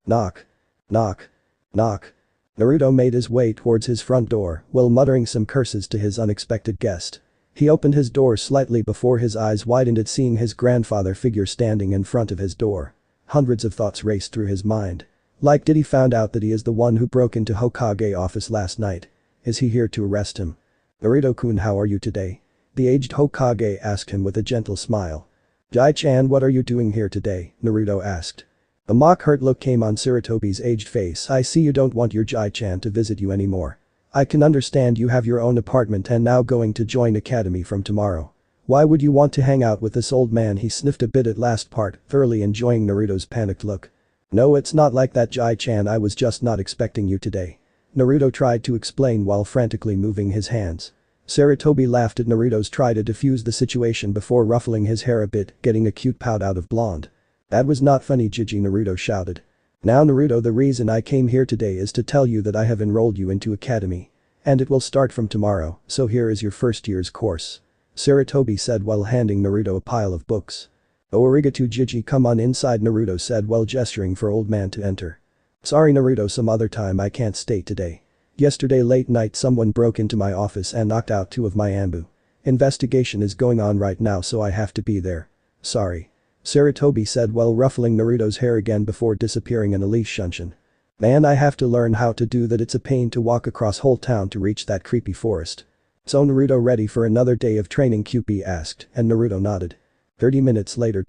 A: Knock. Knock. Knock. Naruto made his way towards his front door while muttering some curses to his unexpected guest. He opened his door slightly before his eyes widened at seeing his grandfather figure standing in front of his door. Hundreds of thoughts raced through his mind. Like, did he found out that he is the one who broke into Hokage office last night? Is he here to arrest him? "Naruto-kun, how are you today?" The aged Hokage asked him with a gentle smile. "Jai-chan, what are you doing here today?" Naruto asked. A mock-hurt look came on Sarutobi's aged face. "I see you don't want your Jai-chan to visit you anymore. I can understand you have your own apartment and now going to join academy from tomorrow. Why would you want to hang out with this old man?" He sniffed a bit at last part, thoroughly enjoying Naruto's panicked look. "No, it's not like that, Jai-chan, I was just not expecting you today." Naruto tried to explain while frantically moving his hands. Sarutobi laughed at Naruto's try to defuse the situation before ruffling his hair a bit, getting a cute pout out of blonde. "That was not funny, Gigi," Naruto shouted. "Now Naruto, the reason I came here today is to tell you that I have enrolled you into academy. And it will start from tomorrow, so here is your first year's course." Sarutobi said while handing Naruto a pile of books. "Oh, arigato, Gigi, come on inside," Naruto said while gesturing for old man to enter. "Sorry Naruto, some other time, I can't stay today. Yesterday late night someone broke into my office and knocked out 2 of my ambu. Investigation is going on right now, so I have to be there. Sorry." Sarutobi said while ruffling Naruto's hair again before disappearing in a leash shunshin. "Man, I have to learn how to do that. It's a pain to walk across whole town to reach that creepy forest." "So Naruto ready for another day of training?" Kyubi asked, and Naruto nodded. 30 minutes later.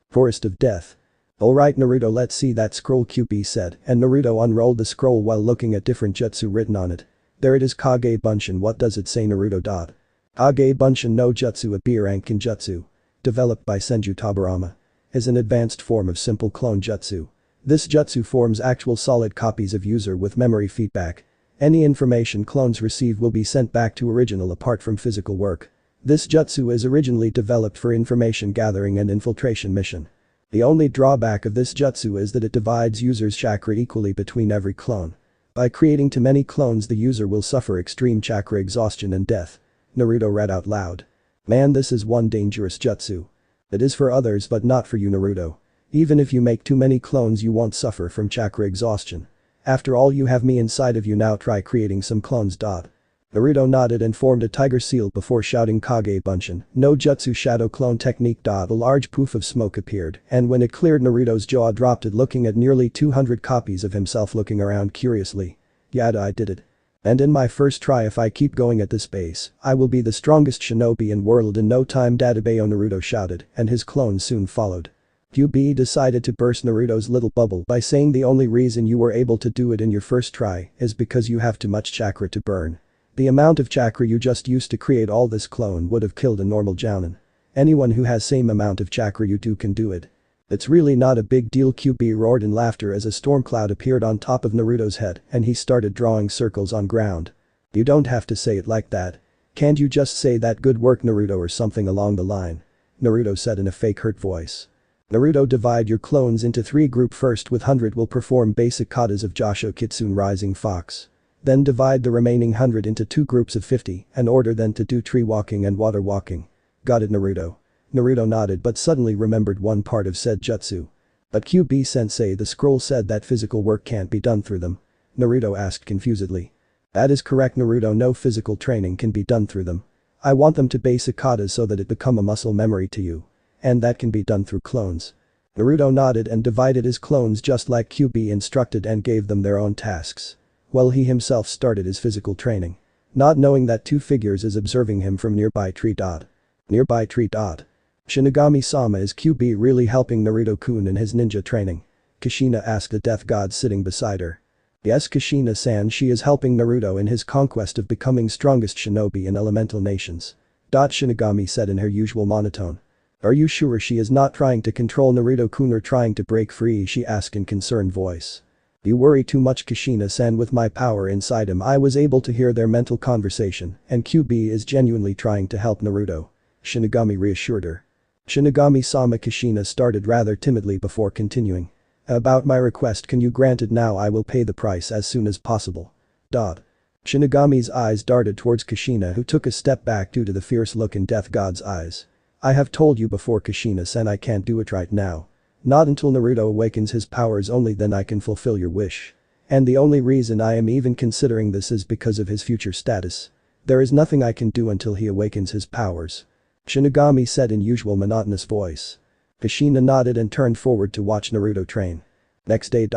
A: Forest of Death. "Alright Naruto, let's see that scroll," Kyubi said, and Naruto unrolled the scroll while looking at different jutsu written on it. "There it is, Kage Bunshin." "What does it say?" Naruto. "Kage Bunshin no Jutsu, a B rank Kinjutsu. Developed by Senju Tabarama. Is an advanced form of simple clone jutsu. This jutsu forms actual solid copies of user with memory feedback. Any information clones receive will be sent back to original apart from physical work. This jutsu is originally developed for information gathering and infiltration mission. The only drawback of this jutsu is that it divides user's chakra equally between every clone. By creating too many clones, the user will suffer extreme chakra exhaustion and death." Naruto read out loud. "Man, this is one dangerous jutsu. It is for others but not for you, Naruto. Even if you make too many clones, you won't suffer from chakra exhaustion. After all, you have me inside of you now. Try creating some clones." Naruto nodded and formed a tiger seal before shouting Kage Bunshin no Jutsu shadow clone technique. A large poof of smoke appeared, and when it cleared, Naruto's jaw dropped at looking at nearly 200 copies of himself looking around curiously. "Yada, I did it. And in my first try, if I keep going at this pace, I will be the strongest shinobi in world in no time." "Dadabayo," Naruto shouted, and his clones soon followed. Kyubi decided to burst Naruto's little bubble by saying the only reason you were able to do it in your first try is because you have too much chakra to burn. The amount of chakra you just used to create all this clone would have killed a normal jounin. Anyone who has same amount of chakra you do can do it. It's really not a big deal." Kyubi roared in laughter as a storm cloud appeared on top of Naruto's head and he started drawing circles on ground. "You don't have to say it like that. Can't you just say that good work Naruto or something along the line?" Naruto said in a fake hurt voice. "Naruto, divide your clones into 3 group. First with 100 will perform basic katas of Jasho Kitsune Rising Fox. Then divide the remaining 100 into 2 groups of 50 and order them to do tree walking and water walking." "Got it, Naruto." Naruto nodded but suddenly remembered one part of said jutsu. "But Kyubi-sensei, the scroll said that physical work can't be done through them." Naruto asked confusedly. "That is correct, Naruto, no physical training can be done through them. I want them to basic katas so that it become a muscle memory to you. And that can be done through clones." Naruto nodded and divided his clones just like Kyubi instructed and gave them their own tasks. While he himself started his physical training. Not knowing that 2 figures is observing him from nearby tree. Nearby tree. "Shinigami-sama, is Kyubi really helping Naruto-kun in his ninja training?" Kushina asked the death god sitting beside her. Yes, Kushina-san, she is helping Naruto in his conquest of becoming strongest shinobi in elemental nations. Shinigami said in her usual monotone. Are you sure she is not trying to control Naruto-kun or trying to break free, she asked in concerned voice. You worry too much, Kushina-san. With my power inside him I was able to hear their mental conversation and Kyubi is genuinely trying to help Naruto. Shinigami reassured her. Shinigami-sama, Kushina started rather timidly before continuing. About my request, can you grant it now? I will pay the price as soon as possible. Shinigami's eyes darted towards Kushina, who took a step back due to the fierce look in Death God's eyes. I have told you before, Kushina-san, I can't do it right now. Not until Naruto awakens his powers, only then I can fulfill your wish. And the only reason I am even considering this is because of his future status. There is nothing I can do until he awakens his powers. Shinigami said in usual monotonous voice. Kushina nodded and turned forward to watch Naruto train. Next day.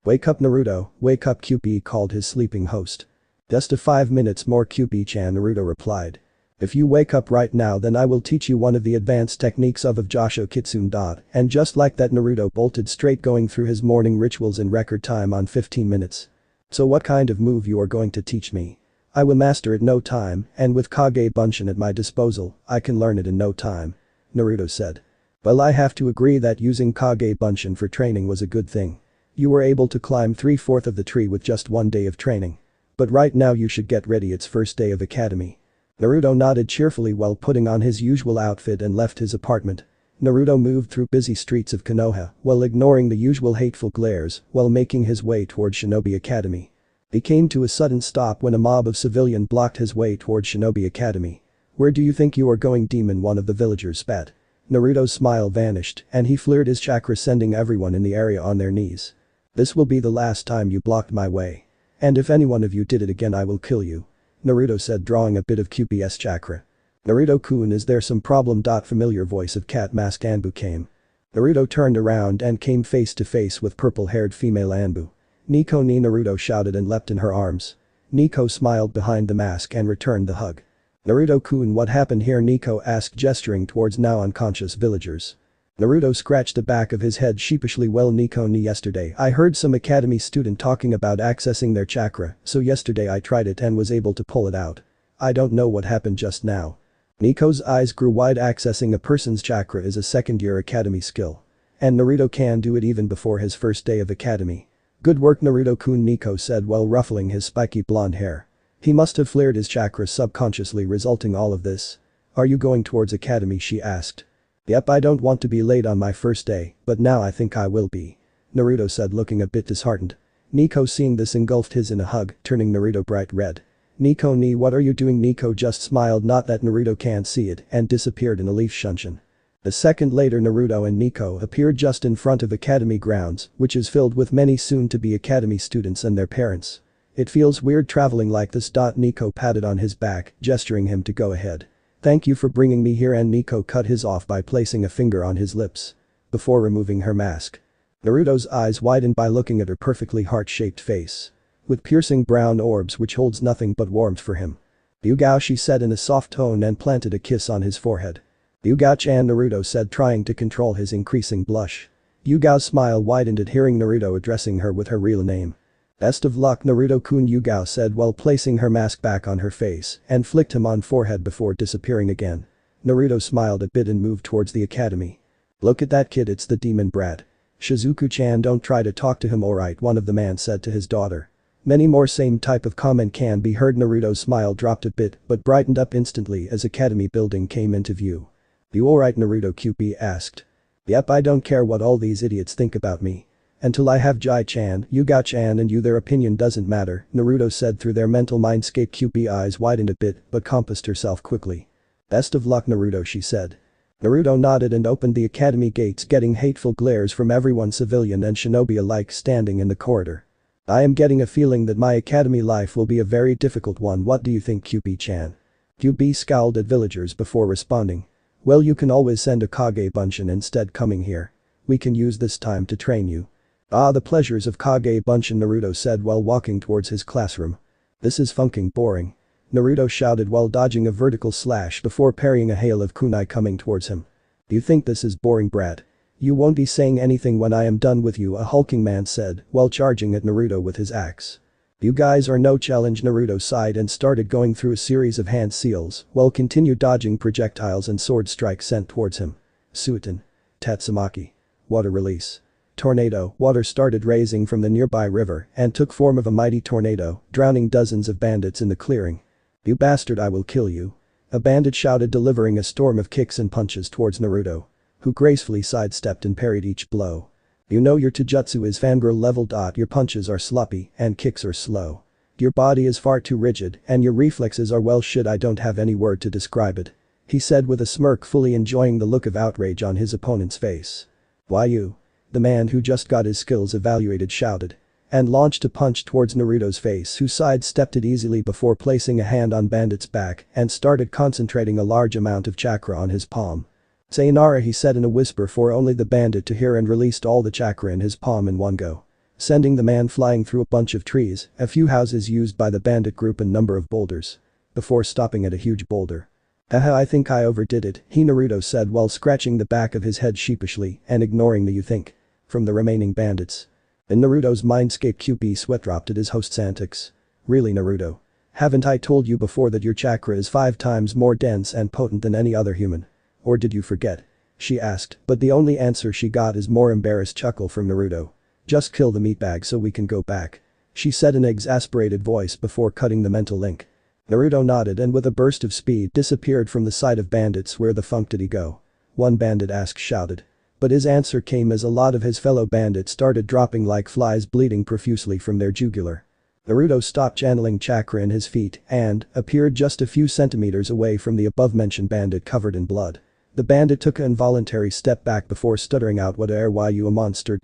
A: Wake up, Naruto, wake up, Kyubi called his sleeping host. Just a 5 minutes more, Kyubi-chan, Naruto replied. If you wake up right now, then I will teach you one of the advanced techniques of Josho Kitsune. And just like that, Naruto bolted straight, going through his morning rituals in record time on 15 minutes. So what kind of move you are going to teach me? I will master it no time, and with Kage Bunshin at my disposal, I can learn it in no time. Naruto said. Well, I have to agree that using Kage Bunshin for training was a good thing. You were able to climb 3/4 of the tree with just 1 day of training. But right now you should get ready, it's first day of academy. Naruto nodded cheerfully while putting on his usual outfit and left his apartment. Naruto moved through busy streets of Konoha while ignoring the usual hateful glares while making his way toward Shinobi Academy. He came to a sudden stop when a mob of civilians blocked his way toward Shinobi Academy. Where do you think you are going, demon? One of the villagers spat. Naruto's smile vanished and he flared his chakra, sending everyone in the area on their knees. This will be the last time you blocked my way. And if any one of you did it again, I will kill you. Naruto said, drawing a bit of Kyubi's chakra. Naruto-kun, is there some problem? Familiar voice of Cat Mask Anbu came. Naruto turned around and came face to face with purple-haired female Anbu. Nico ni, Naruto shouted and leapt in her arms. Nico smiled behind the mask and returned the hug. Naruto-kun, what happened here? Nico asked, gesturing towards now unconscious villagers. Naruto scratched the back of his head sheepishly. Well, Nico ni, yesterday I heard some academy student talking about accessing their chakra, so yesterday I tried it and was able to pull it out. I don't know what happened just now. Nico's eyes grew wide. Accessing a person's chakra is a second-year academy skill. And Naruto can do it even before his first day of academy. Good work, Naruto-kun, Nico said while ruffling his spiky blonde hair. He must have flared his chakra subconsciously, resulting all of this. Are you going towards academy? She asked. Yep, I don't want to be late on my first day, but now I think I will be. Naruto said, looking a bit disheartened. Nico, seeing this, engulfed his in a hug, turning Naruto bright red. Nico ni, what are you doing? Nico just smiled, not that Naruto can't see it, and disappeared in a leaf shunshin. A second later, Naruto and Nico appeared just in front of academy grounds, which is filled with many soon-to-be academy students and their parents. It feels weird traveling like this. Nico patted on his back, gesturing him to go ahead. Thank you for bringing me here, and Nico cut his off by placing a finger on his lips. Before removing her mask. Naruto's eyes widened by looking at her perfectly heart-shaped face. With piercing brown orbs which holds nothing but warmth for him. Yugao, she said in a soft tone and planted a kiss on his forehead. Yugao-chan, Naruto said, trying to control his increasing blush. Yugao's smile widened at hearing Naruto addressing her with her real name. Best of luck, Naruto-kun, Yugao said while placing her mask back on her face and flicked him on forehead before disappearing again. Naruto smiled a bit and moved towards the academy. Look at that kid, it's the demon brat. Shizuku-chan, don't try to talk to him, alright, one of the man said to his daughter. Many more same type of comment can be heard. Naruto's smile dropped a bit but brightened up instantly as academy building came into view. You alright, Naruto? Kyubi asked. Yep, I don't care what all these idiots think about me. Until I have Jai-chan, Yugao-chan and you, their opinion doesn't matter, Naruto said through their mental mindscape. Kyubi eyes widened a bit but composed herself quickly. Best of luck, Naruto, she said. Naruto nodded and opened the academy gates, getting hateful glares from everyone, civilian and shinobi alike, standing in the corridor. I am getting a feeling that my academy life will be a very difficult one. What do you think, Kyubi-chan? Kyubi scowled at villagers before responding. Well, you can always send a Kage Bunshin instead coming here. We can use this time to train you. Ah, the pleasures of Kage Bunshin, Naruto said while walking towards his classroom. This is funking boring. Naruto shouted while dodging a vertical slash before parrying a hail of kunai coming towards him. You think this is boring, brat? You won't be saying anything when I am done with you, a hulking man said while charging at Naruto with his axe. You guys are no challenge, Naruto sighed and started going through a series of hand seals while continued dodging projectiles and sword strikes sent towards him. Suiten. Tatsumaki. Water release. Tornado. Water started raising from the nearby river and took form of a mighty tornado, drowning dozens of bandits in the clearing. You bastard, I will kill you. A bandit shouted, delivering a storm of kicks and punches towards Naruto, who gracefully sidestepped and parried each blow. You know your taijutsu is fangirl level. Your punches are sloppy and kicks are slow. Your body is far too rigid and your reflexes are well shit, I don't have any word to describe it. He said with a smirk, fully enjoying the look of outrage on his opponent's face. Why you? The man who just got his skills evaluated shouted. And launched a punch towards Naruto's face, who sidestepped it easily before placing a hand on Bandit's back and started concentrating a large amount of chakra on his palm. Sayonara, he said in a whisper for only the bandit to hear, and released all the chakra in his palm in one go, sending the man flying through a bunch of trees, a few houses used by the bandit group and number of boulders, before stopping at a huge boulder. I think I overdid it, Naruto said while scratching the back of his head sheepishly and ignoring the "you think" from the remaining bandits. In Naruto's mindscape, Kyubi sweat dropped at his host's antics. Really, Naruto? Haven't I told you before that your chakra is 5 times more dense and potent than any other human? Or did you forget? She asked, but the only answer she got is more embarrassed chuckle from Naruto. Just kill the meatbag so we can go back, she said in an exasperated voice before cutting the mental link. Naruto nodded and with a burst of speed disappeared from the sight of bandits. Where the funk did he go? One bandit shouted. But his answer came as a lot of his fellow bandits started dropping like flies, bleeding profusely from their jugular. Naruto stopped channeling chakra in his feet and appeared just a few centimeters away from the above-mentioned bandit covered in blood. The bandit took an involuntary step back before stuttering out, "What are you, a monster?"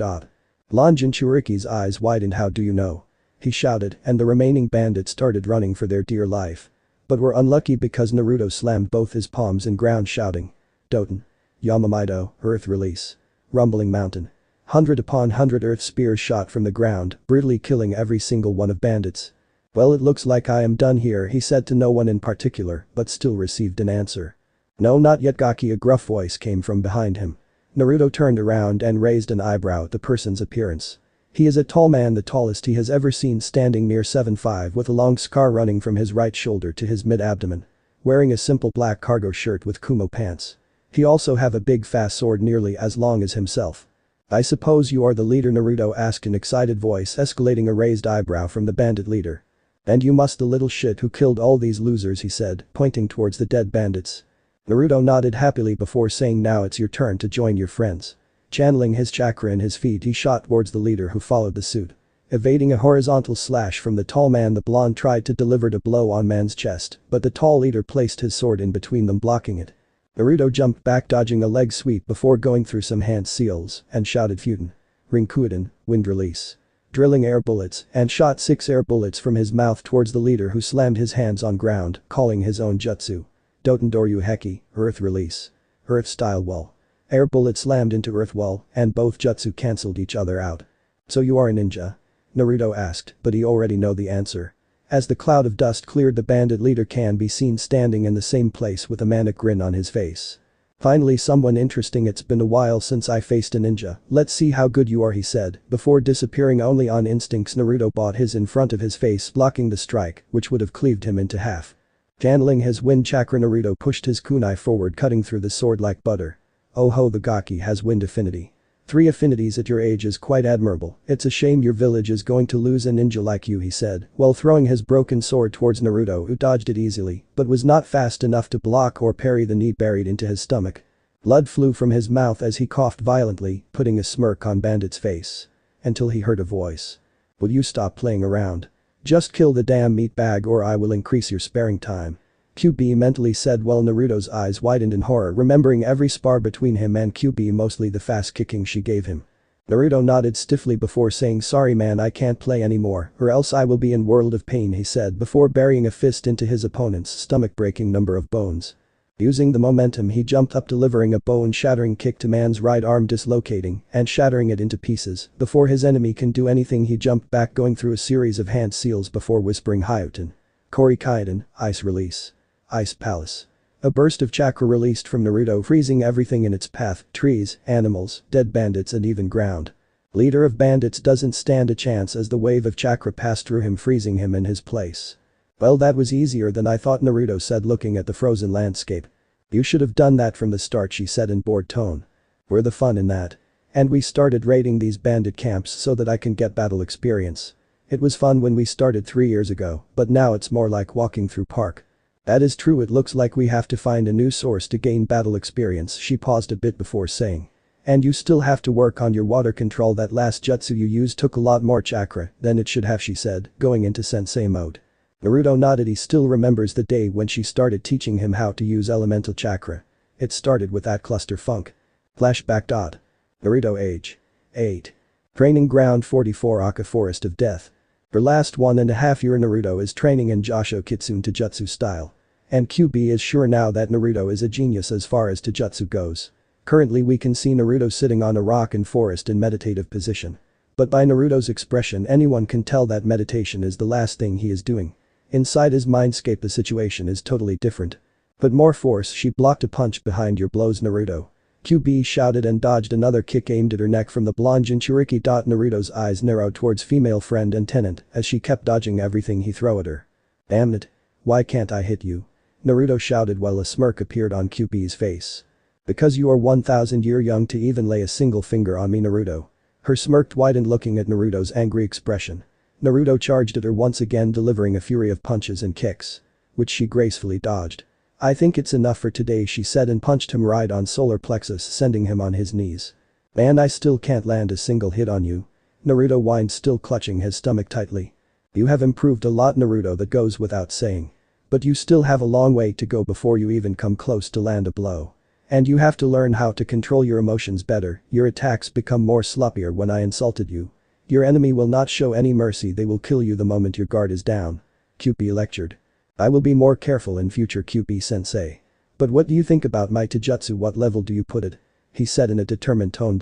A: Lon Jinchuriki's eyes widened. "How do you know?" he shouted, and the remaining bandits started running for their dear life. But were unlucky because Naruto slammed both his palms in ground, shouting, "Doten. Yamamito, earth release." Rumbling mountain. 100 upon 100 earth spears shot from the ground, brutally killing every single one of bandits. "Well, it looks like I am done here," he said to no one in particular, but still received an answer. "No, not yet, Gaki," a gruff voice came from behind him. Naruto turned around and raised an eyebrow at the person's appearance. He is a tall man, the tallest he has ever seen, standing near 7'5", with a long scar running from his right shoulder to his mid-abdomen. Wearing a simple black cargo shirt with Kumo pants. He also have a big fast sword nearly as long as himself. "I suppose you are the leader?" Naruto asked, an excited voice escalating a raised eyebrow from the bandit leader. "And you must the little shit who killed all these losers," he said, pointing towards the dead bandits. Naruto nodded happily before saying, "Now it's your turn to join your friends." Channeling his chakra in his feet, he shot towards the leader, who followed the suit. Evading a horizontal slash from the tall man, the blonde tried to deliver a blow on man's chest, but the tall leader placed his sword in between them, blocking it. Naruto jumped back, dodging a leg sweep before going through some hand seals and shouted, "Futen. Rinkuiden, wind release." Drilling air bullets and shot 6 air bullets from his mouth towards the leader, who slammed his hands on ground, calling his own jutsu. "Doten Doryu Heki, earth release." Earth style wall. Air bullet slammed into earth wall and both jutsu cancelled each other out. "So you are a ninja?" Naruto asked, but he already know the answer. As the cloud of dust cleared, the bandit leader can be seen standing in the same place with a manic grin on his face. "Finally someone interesting. It's been a while since I faced a ninja. Let's see how good you are," he said, before disappearing only on instincts. Naruto bought his in front of his face, blocking the strike, which would have cleaved him into half. Channeling his wind chakra, Naruto pushed his kunai forward, cutting through the sword like butter. "Oh ho, the Gaki has wind affinity. 3 affinities at your age is quite admirable. It's a shame your village is going to lose a ninja like you," he said, while throwing his broken sword towards Naruto, who dodged it easily, but was not fast enough to block or parry the knee buried into his stomach. Blood flew from his mouth as he coughed violently, putting a smirk on Bandit's face. Until he heard a voice. "Will you stop playing around? Just kill the damn meatbag or I will increase your sparring time," Kyubi mentally said while Naruto's eyes widened in horror, remembering every spar between him and Kyubi, mostly the fast kicking she gave him. Naruto nodded stiffly before saying, "Sorry man, I can't play anymore or else I will be in world of pain," he said before burying a fist into his opponent's stomach, breaking number of bones. Using the momentum, he jumped up, delivering a bone-shattering kick to man's right arm, dislocating and shattering it into pieces. Before his enemy can do anything, he jumped back, going through a series of hand seals before whispering, "Hyuten. Kori Kaiden, ice release. Ice Palace." A burst of chakra released from Naruto, freezing everything in its path, trees, animals, dead bandits and even ground. Leader of bandits doesn't stand a chance as the wave of chakra passed through him, freezing him in his place. Well, that was easier than I thought, Naruto said, looking at the frozen landscape. You should have done that from the start, she said in bored tone. Where's the fun in that? And we started raiding these bandit camps so that I can get battle experience. It was fun when we started 3 years ago, but now it's more like walking through park. That is true, it looks like we have to find a new source to gain battle experience, she paused a bit before saying. And you still have to work on your water control, that last jutsu you used took a lot more chakra than it should have, she said, going into sensei mode. Naruto nodded, he still remembers the day when she started teaching him how to use elemental chakra. It started with that cluster funk. Flashback. Naruto age 8. Training ground 44 Aka Forest of Death. For last 1.5 years Naruto is training in Jasho Kitsune Taijutsu style. And Kyubi is sure now that Naruto is a genius as far as Taijutsu goes. Currently we can see Naruto sitting on a rock in forest in meditative position. But by Naruto's expression anyone can tell that meditation is the last thing he is doing. Inside his mindscape the situation is totally different. Put more force, she blocked a punch behind your blows, Naruto. Kyubi shouted and dodged another kick aimed at her neck from the blonde Jinchuriki. Naruto's eyes narrowed towards female friend and tenant as she kept dodging everything he threw at her. Damn it. Why can't I hit you? Naruto shouted while a smirk appeared on Kyubi's face. Because you are 1,000 years young to even lay a single finger on me, Naruto. Her smirk widened looking at Naruto's angry expression. Naruto charged at her once again, delivering a fury of punches and kicks. Which she gracefully dodged. I think it's enough for today, she said and punched him right on solar plexus, sending him on his knees. Man, I still can't land a single hit on you. Naruto whined, still clutching his stomach tightly. You have improved a lot, Naruto, that goes without saying. But you still have a long way to go before you even come close to land a blow. And you have to learn how to control your emotions better, your attacks become more sloppier when I insulted you. Your enemy will not show any mercy, they will kill you the moment your guard is down. Kyubi lectured. I will be more careful in future, Kyubi-sensei. But what do you think about my taijutsu, what level do you put it? He said in a determined tone.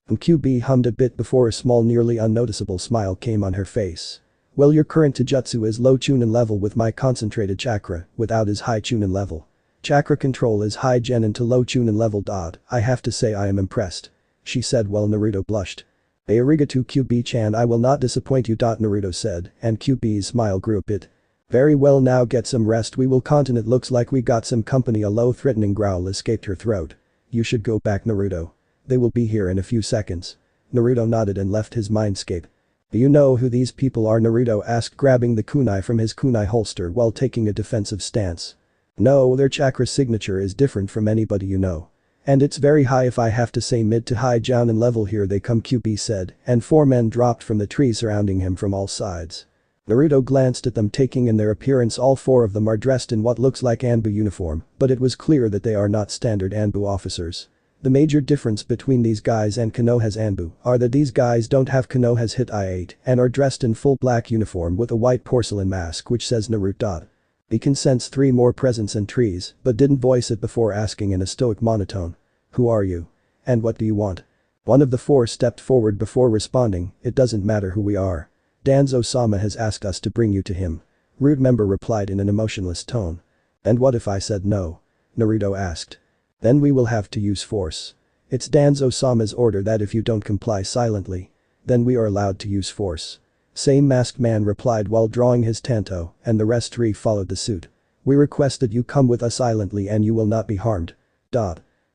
A: And Kyubi hummed a bit before a small nearly unnoticeable smile came on her face. Well, your current taijutsu is low chunin level with my concentrated chakra, without his high chunin level. Chakra control is high genin to low chunin level. I have to say I am impressed. She said while Naruto blushed. Arigato, Kyubi-chan, I will not disappoint you. Naruto said, and Kyubi's smile grew a bit. Very well, now get some rest, we will continue. It looks like we got some company. A low threatening growl escaped her throat. You should go back, Naruto. They will be here in a few seconds. Naruto nodded and left his mindscape. Do you know who these people are? Naruto asked, grabbing the kunai from his kunai holster while taking a defensive stance. No, their chakra signature is different from anybody you know. And it's very high, if I have to say mid to high jounin level. Here they come, Kyubi said, and 4 men dropped from the trees surrounding him from all sides. Naruto glanced at them, taking in their appearance. All 4 of them are dressed in what looks like Anbu uniform, but it was clear that they are not standard Anbu officers. The major difference between these guys and Konoha's Anbu are that these guys don't have Konoha's hit I-8 and are dressed in full black uniform with a white porcelain mask which says Naruto. He can sense 3 more presents in trees, but didn't voice it before asking in a stoic monotone. Who are you? And what do you want? One of the 4 stepped forward before responding, it doesn't matter who we are. Danzo-sama has asked us to bring you to him. Rude member replied in an emotionless tone. And what if I said no? Naruto asked. Then we will have to use force. It's Danzo-sama's order that if you don't comply silently, then we are allowed to use force. Same masked man replied while drawing his tanto, and the rest 3 followed the suit. We request that you come with us silently and you will not be harmed.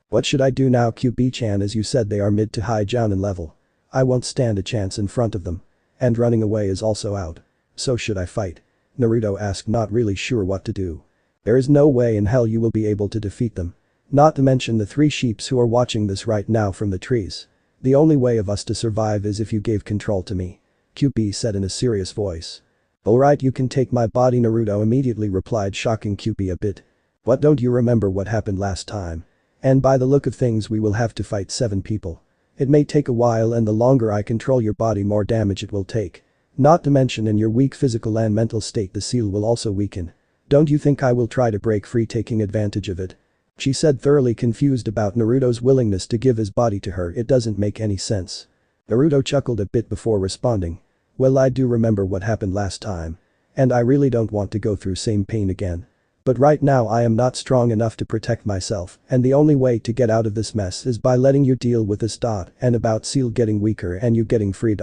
A: What should I do now, Kyubi-chan? As you said, they are mid to high jounin level. I won't stand a chance in front of them. And running away is also out. So should I fight? Naruto asked, not really sure what to do. There is no way in hell you will be able to defeat them. Not to mention the 3 sheeps who are watching this right now from the trees. The only way of us to survive is if you gave control to me. Kyubi said in a serious voice. Alright, you can take my body, Naruto immediately replied, shocking Kyubi a bit. What, don't you remember what happened last time? And by the look of things we will have to fight 7 people. It may take a while, and the longer I control your body more damage it will take. Not to mention in your weak physical and mental state the seal will also weaken. Don't you think I will try to break free taking advantage of it? She said, thoroughly confused about Naruto's willingness to give his body to her. It doesn't make any sense. Naruto chuckled a bit before responding. Well, I do remember what happened last time. And I really don't want to go through same pain again. But right now I am not strong enough to protect myself, and the only way to get out of this mess is by letting you deal with this. And about Seal getting weaker and you getting free.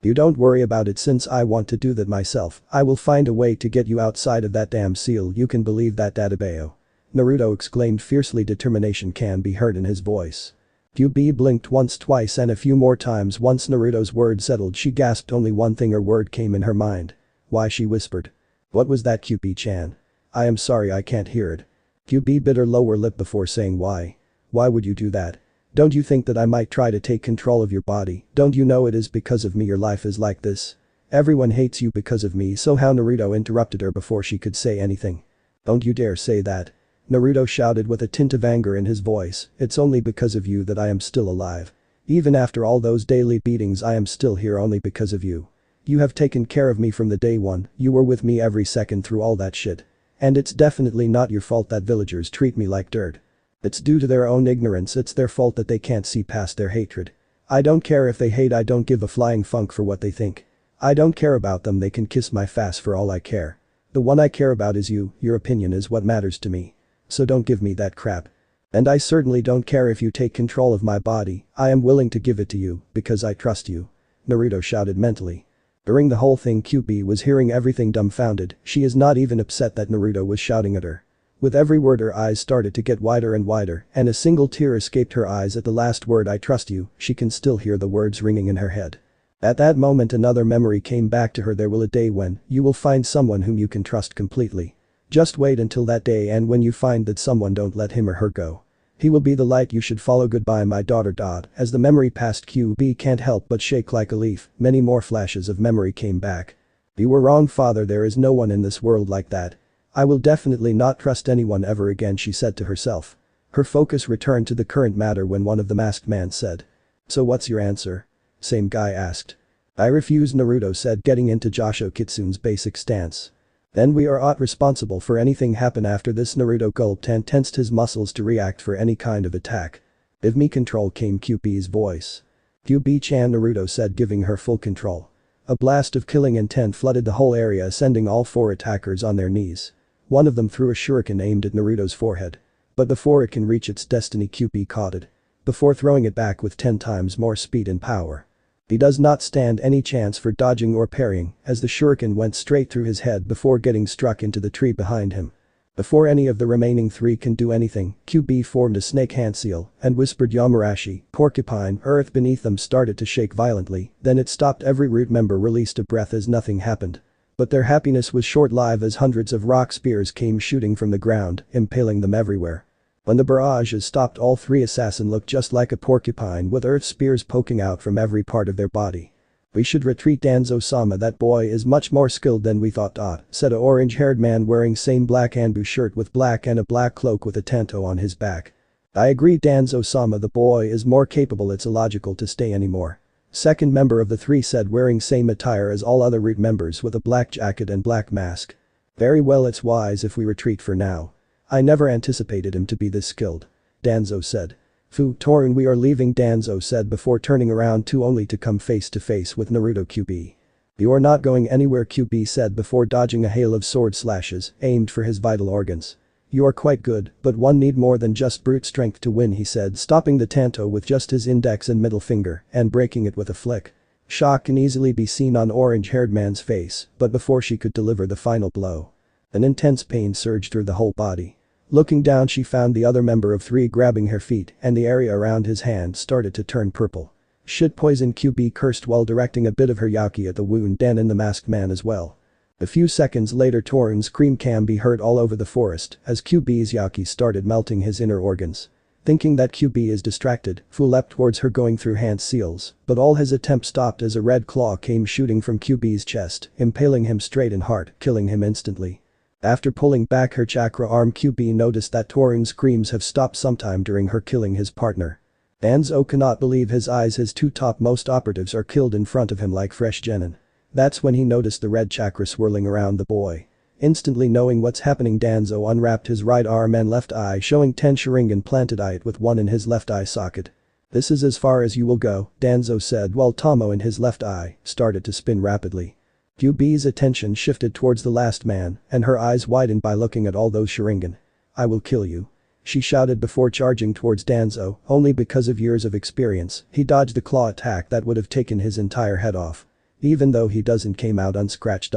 A: You don't worry about it since I want to do that myself. I will find a way to get you outside of that damn seal, you can believe that Dadabayo. Naruto exclaimed fiercely, determination can be heard in his voice. Kyubi blinked once, twice and a few more times. Once Naruto's word settled, she gasped. Only one thing or word came in her mind. Why, she whispered. What was that, Kyubi-chan? I am sorry, I can't hear it. Kyubi bit her lower lip before saying why. Why would you do that? Don't you think that I might try to take control of your body? Don't you know it is because of me your life is like this? Everyone hates you because of me. So how? Naruto interrupted her before she could say anything. Don't you dare say that. Naruto shouted with a tint of anger in his voice, it's only because of you that I am still alive. Even after all those daily beatings I am still here only because of you. You have taken care of me from the day one, you were with me every second through all that shit. And it's definitely not your fault that villagers treat me like dirt. It's due to their own ignorance, it's their fault that they can't see past their hatred. I don't care if they hate, I don't give a flying funk for what they think. I don't care about them, they can kiss my face for all I care. The one I care about is you, your opinion is what matters to me. So don't give me that crap. And I certainly don't care if you take control of my body, I am willing to give it to you, because I trust you. Naruto shouted mentally. During the whole thing Kyubi was hearing everything dumbfounded, she is not even upset that Naruto was shouting at her. With every word her eyes started to get wider and wider, and a single tear escaped her eyes at the last word, I trust you. She can still hear the words ringing in her head. At that moment another memory came back to her. There will a day when you will find someone whom you can trust completely. Just wait until that day, and when you find that someone, don't let him or her go. He will be the light you should follow. Goodbye my daughter. As the memory passed, Kyubi can't help but shake like a leaf. Many more flashes of memory came back. You were wrong, father, there is no one in this world like that. I will definitely not trust anyone ever again, she said to herself. Her focus returned to the current matter when one of the masked man said. So what's your answer? Same guy asked. I refuse, Naruto said, getting into Josho Kitsune's basic stance. Then we are not responsible for anything happen after this. Naruto gulped and tensed his muscles to react for any kind of attack. Give me control, came Kyubi's voice. Kyubi-chan, Naruto said, giving her full control. A blast of killing intent flooded the whole area, sending all four attackers on their knees. One of them threw a shuriken aimed at Naruto's forehead. But before it can reach its destiny, Kyubi caught it. Before throwing it back with 10 times more speed and power. He does not stand any chance for dodging or parrying, as the shuriken went straight through his head before getting struck into the tree behind him. Before any of the remaining 3 can do anything, Kyubi formed a snake hand seal and whispered Yamarashi, porcupine. Earth beneath them started to shake violently, then it stopped. Every root member released a breath as nothing happened. But their happiness was short-lived as hundreds of rock spears came shooting from the ground, impaling them everywhere. When the barrages stopped, all 3 assassins looked just like a porcupine with earth spears poking out from every part of their body. We should retreat, Danzo-sama, that boy is much more skilled than we thought, said a orange-haired man wearing same black Anbu shirt with black and a black cloak with a tanto on his back. I agree, Danzo-sama, the boy is more capable, it's illogical to stay anymore. Second member of the 3 said, wearing same attire as all other root members with a black jacket and black mask. Very well, it's wise if we retreat for now. I never anticipated him to be this skilled. Danzo said. Fu Torin, we are leaving, Danzo said before turning around only to come face to face with Naruto. Kyubi. You are not going anywhere, Kyubi said before dodging a hail of sword slashes aimed for his vital organs. You are quite good, but one need more than just brute strength to win, he said, stopping the tanto with just his index and middle finger and breaking it with a flick. Shock can easily be seen on orange-haired man's face, but before she could deliver the final blow, an intense pain surged through the whole body. Looking down, she found the other member of 3 grabbing her feet, and the area around his hand started to turn purple. Shit poison, Kyubi cursed while directing a bit of her yaki at the wound and in the masked man as well. A few seconds later, Torin's scream can be heard all over the forest as Kyubi's yaki started melting his inner organs. Thinking that Kyubi is distracted, Fu leapt towards her going through hand seals, but all his attempts stopped as a red claw came shooting from Kyubi's chest, impaling him straight in heart, killing him instantly. After pulling back her chakra arm, Kyubi noticed that Torin's screams have stopped sometime during her killing his partner. Danzo cannot believe his eyes, his 2 topmost operatives are killed in front of him like fresh genin. That's when he noticed the red chakra swirling around the boy. Instantly knowing what's happening, Danzo unwrapped his right arm and left eye, showing 10 Sharingan planted it with 1 in his left eye socket. This is as far as you will go, Danzo said while Tomo in his left eye started to spin rapidly. Kyubi's attention shifted towards the last man, and her eyes widened by looking at all those Sharingan. "I will kill you." She shouted before charging towards Danzo, only because of years of experience, he dodged the claw attack that would have taken his entire head off. Even though he doesn't came out unscratched.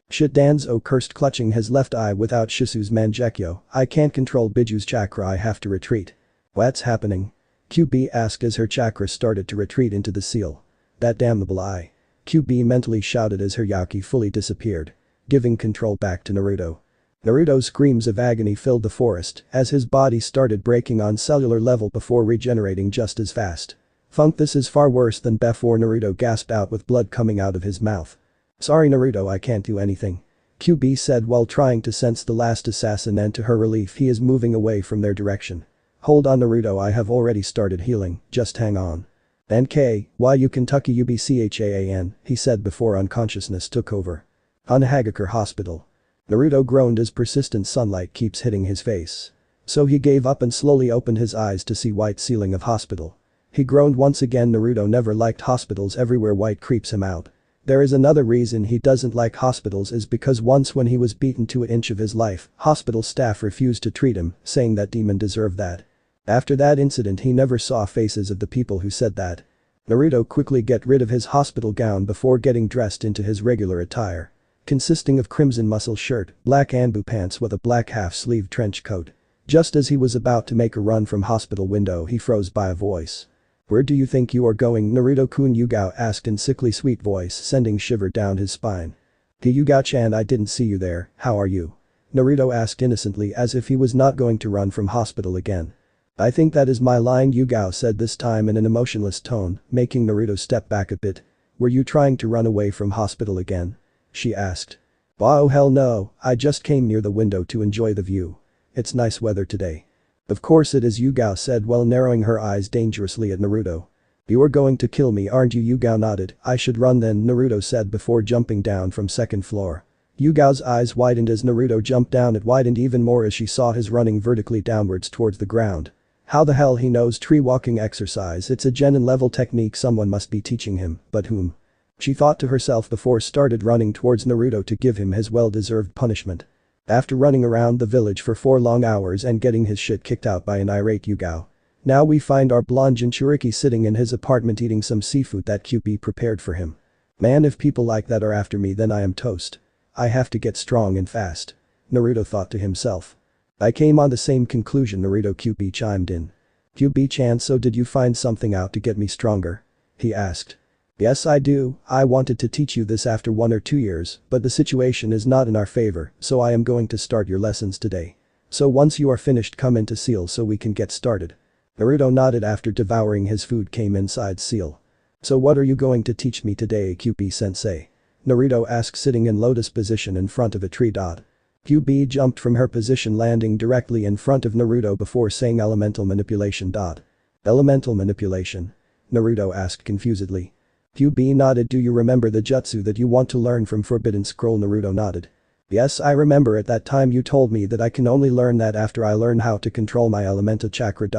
A: Shit, Danzo cursed, clutching his left eye without Shisu's Mangekyo. "I can't control Biju's chakra, I have to retreat." "What's happening?" Kyubi asked as her chakra started to retreat into the seal. "That damnable eye." Kyubi mentally shouted as her Yaki fully disappeared, giving control back to Naruto. Naruto's screams of agony filled the forest as his body started breaking on cellular level before regenerating just as fast. "Funk, this is far worse than before," Naruto gasped out with blood coming out of his mouth. "Sorry Naruto, I can't do anything," Kyubi said while trying to sense the last assassin, and to her relief he is moving away from their direction. "Hold on Naruto, I have already started healing, just hang on." "NK, why you Kentucky UBCHAAN," he said before unconsciousness took over. "Unhagakure Hospital." Naruto groaned as persistent sunlight keeps hitting his face. So he gave up and slowly opened his eyes to see white ceiling of hospital. He groaned once again. Naruto never liked hospitals, everywhere white creeps him out. There is another reason he doesn't like hospitals, is because once when he was beaten to an inch of his life, hospital staff refused to treat him, saying that demon deserved that. After that incident he never saw faces of the people who said that. Naruto quickly get rid of his hospital gown before getting dressed into his regular attire. Consisting of crimson muscle shirt, black anbu pants with a black half-sleeved trench coat. Just as he was about to make a run from hospital window he froze by a voice. "Where do you think you are going, Naruto-kun?" Yugao asked in sickly sweet voice, sending shiver down his spine. "Yugao-chan, I didn't see you there, how are you?" Naruto asked innocently as if he was not going to run from hospital again. "I think that is my line," Yugao said this time in an emotionless tone, making Naruto step back a bit. "Were you trying to run away from hospital again?" she asked. "Oh hell no, I just came near the window to enjoy the view. It's nice weather today." "Of course it is," Yugao said while narrowing her eyes dangerously at Naruto. "You are going to kill me, aren't you?" Yugao nodded. "I should run then," Naruto said before jumping down from second floor. Yugao's eyes widened as Naruto jumped down. It widened even more as she saw his running vertically downwards towards the ground. How the hell he knows tree walking exercise? It's a genin level technique, someone must be teaching him, but whom? She thought to herself before started running towards Naruto to give him his well-deserved punishment. After running around the village for 4 long hours and getting his shit kicked out by an irate Yugao. Now we find our blonde Jinchuriki sitting in his apartment eating some seafood that Kyubi prepared for him. Man, if people like that are after me then I am toast. I have to get strong and fast. Naruto thought to himself. I came on the same conclusion, Naruto. Kyubi chimed in. Kyubi-chan, so did you find something out to get me stronger? He asked. Yes I do, I wanted to teach you this after 1 or 2 years, but the situation is not in our favor, so I am going to start your lessons today. So once you are finished come into Seal so we can get started. Naruto nodded after devouring his food came inside Seal. So what are you going to teach me today, Kyubi-sensei? Naruto asked sitting in lotus position in front of a tree. Kyubi jumped from her position landing directly in front of Naruto before saying elemental manipulation. Elemental manipulation? Naruto asked confusedly. Kyubi nodded. Do you remember the jutsu that you want to learn from Forbidden Scroll? Naruto nodded. Yes, I remember. At that time you told me that I can only learn that after I learn how to control my elemental chakra.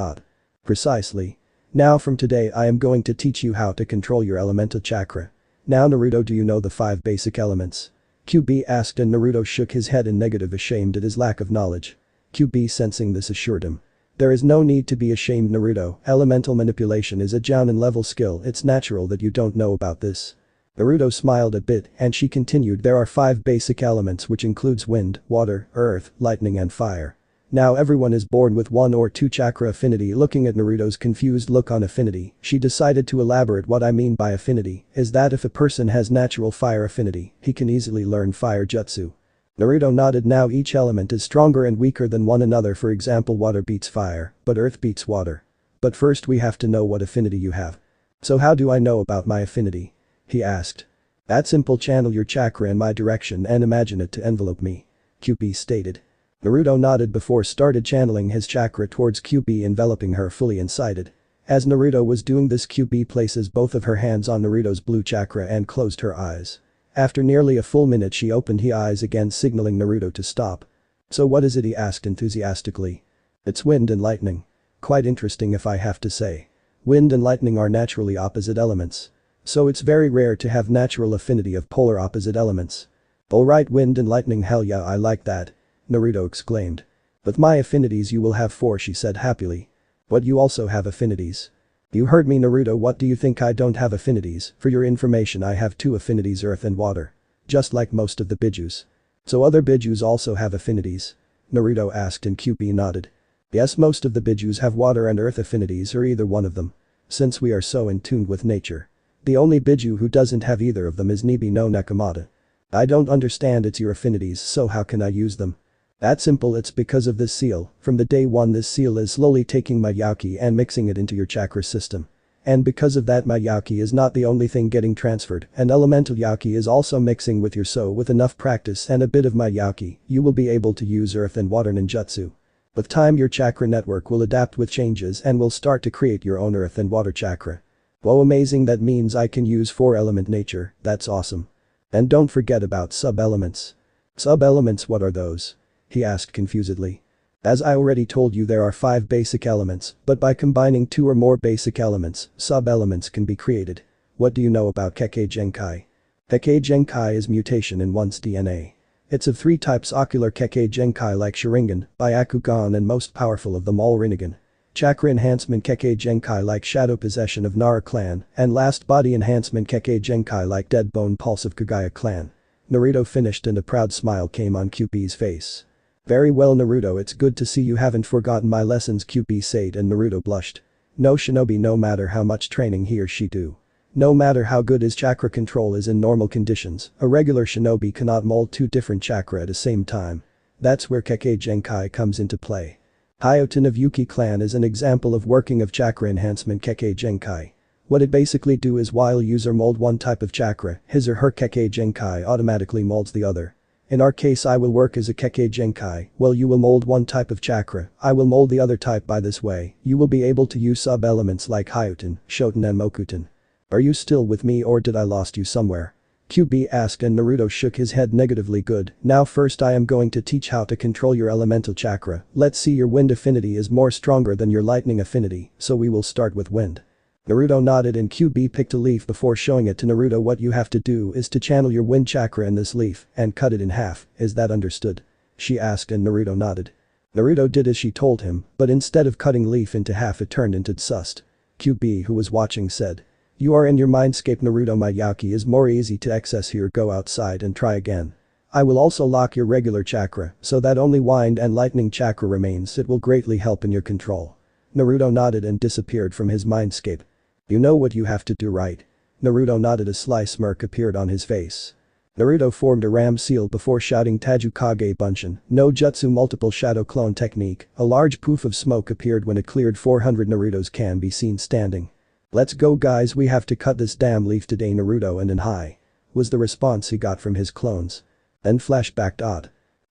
A: Precisely. Now from today I am going to teach you how to control your elemental chakra. Now Naruto, do you know the 5 basic elements? Kyubi asked and Naruto shook his head in negative, ashamed at his lack of knowledge. Kyubi sensing this assured him. There is no need to be ashamed, Naruto. Elemental manipulation is a jounin level skill, it's natural that you don't know about this. Naruto smiled a bit and she continued. There are 5 basic elements which includes wind, water, earth, lightning and fire. Now everyone is born with 1 or 2 chakra affinity. Looking at Naruto's confused look on affinity, she decided to elaborate. What I mean by affinity is that if a person has natural fire affinity, he can easily learn fire jutsu. Naruto nodded. Now each element is stronger and weaker than one another. For example, water beats fire, but earth beats water. But first we have to know what affinity you have. So how do I know about my affinity? He asked. That's simple, channel your chakra in my direction and imagine it to envelope me. Kyubi stated. Naruto nodded before started channeling his chakra towards Kyubi, enveloping her fully inside it. As Naruto was doing this, Kyubi places both of her hands on Naruto's blue chakra and closed her eyes. After nearly a full minute she opened her eyes again, signaling Naruto to stop. So what is it? He asked enthusiastically. It's wind and lightning. Quite interesting if I have to say. Wind and lightning are naturally opposite elements. So it's very rare to have natural affinity of polar opposite elements. Alright, wind and lightning, hell yeah, I like that. Naruto exclaimed. With my affinities you will have 4, she said happily. But you also have affinities. You heard me, Naruto. What do you think? I don't have affinities. For your information, I have 2 affinities, earth and water. Just like most of the bijus. So other bijus also have affinities? Naruto asked and Kyubi nodded. Yes, most of the bijus have water and earth affinities, or either one of them. Since we are so in tune with nature. The only biju who doesn't have either of them is Nibi no Nakamata. I don't understand, it's your affinities, so how can I use them? That's simple, it's because of this seal. From the day 1 this seal is slowly taking my yaki and mixing it into your chakra system. And because of that my yaki is not the only thing getting transferred, and elemental yaki is also mixing with your, so with enough practice and a bit of my yaki, you will be able to use earth and water ninjutsu. With time your chakra network will adapt with changes and will start to create your own earth and water chakra. Whoa, amazing, that means I can use 4 element nature, that's awesome. And don't forget about sub-elements. Sub-elements, what are those? He asked confusedly. As I already told you, there are 5 basic elements, but by combining 2 or more basic elements, sub-elements can be created. What do you know about Kekkei Genkai? Kekkei Genkai is mutation in one's DNA. It's of 3 types: ocular Kekkei Genkai like Sharingan, Byakugan, and most powerful of them all Rinnegan. Chakra enhancement Kekkei Genkai like Shadow Possession of Nara clan, and last body enhancement Kekkei Genkai like Dead Bone Pulse of Kagaya clan. Naruto finished and a proud smile came on Kyubi's face. Very well, Naruto, it's good to see you haven't forgotten my lessons, Kyubi said, and Naruto blushed. No shinobi, no matter how much training he or she do. No matter how good his chakra control is in normal conditions, a regular shinobi cannot mold 2 different chakra at the same time. That's where Kekkei Genkai comes into play. Hyoten of Yuki clan is an example of working of chakra enhancement Kekkei Genkai. What it basically do is while user mold one type of chakra, his or her Kekkei Genkai automatically molds the other. In our case, I will work as a Kekkei Genkai, while you will mold one type of chakra, I will mold the other type. By this way, you will be able to use sub-elements like Hyoten, Shoten and Mokuten. Are you still with me or did I lost you somewhere? Kyubi asked and Naruto shook his head negatively. Good, now first I am going to teach how to control your elemental chakra. Let's see, your wind affinity is more stronger than your lightning affinity, so we will start with wind. Naruto nodded and Kyubi picked a leaf before showing it to Naruto. What you have to do is to channel your wind chakra in this leaf and cut it in half, is that understood? She asked and Naruto nodded. Naruto did as she told him, but instead of cutting leaf into half it turned into dust. Kyubi, who was watching, said. You are in your mindscape, Naruto. My yaki is more easy to access here, go outside and try again. I will also lock your regular chakra so that only wind and lightning chakra remains. It will greatly help in your control. Naruto nodded and disappeared from his mindscape. You know what you have to do, right? Naruto nodded. A sly smirk appeared on his face. Naruto formed a ram seal before shouting Tajukage Bunshin, no jutsu multiple shadow clone technique. A large poof of smoke appeared when it cleared 400 Narutos can be seen standing. Let's go guys, we have to cut this damn leaf today, Naruto and hi, was the response he got from his clones. Then flashback.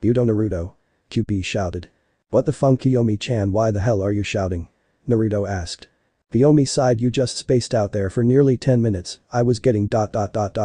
A: Budo Naruto. Kyubi shouted. What the funk, Kiyomi-chan, why the hell are you shouting? Naruto asked. Kiyomi sighed. You just spaced out there for nearly 10 minutes, I was getting ...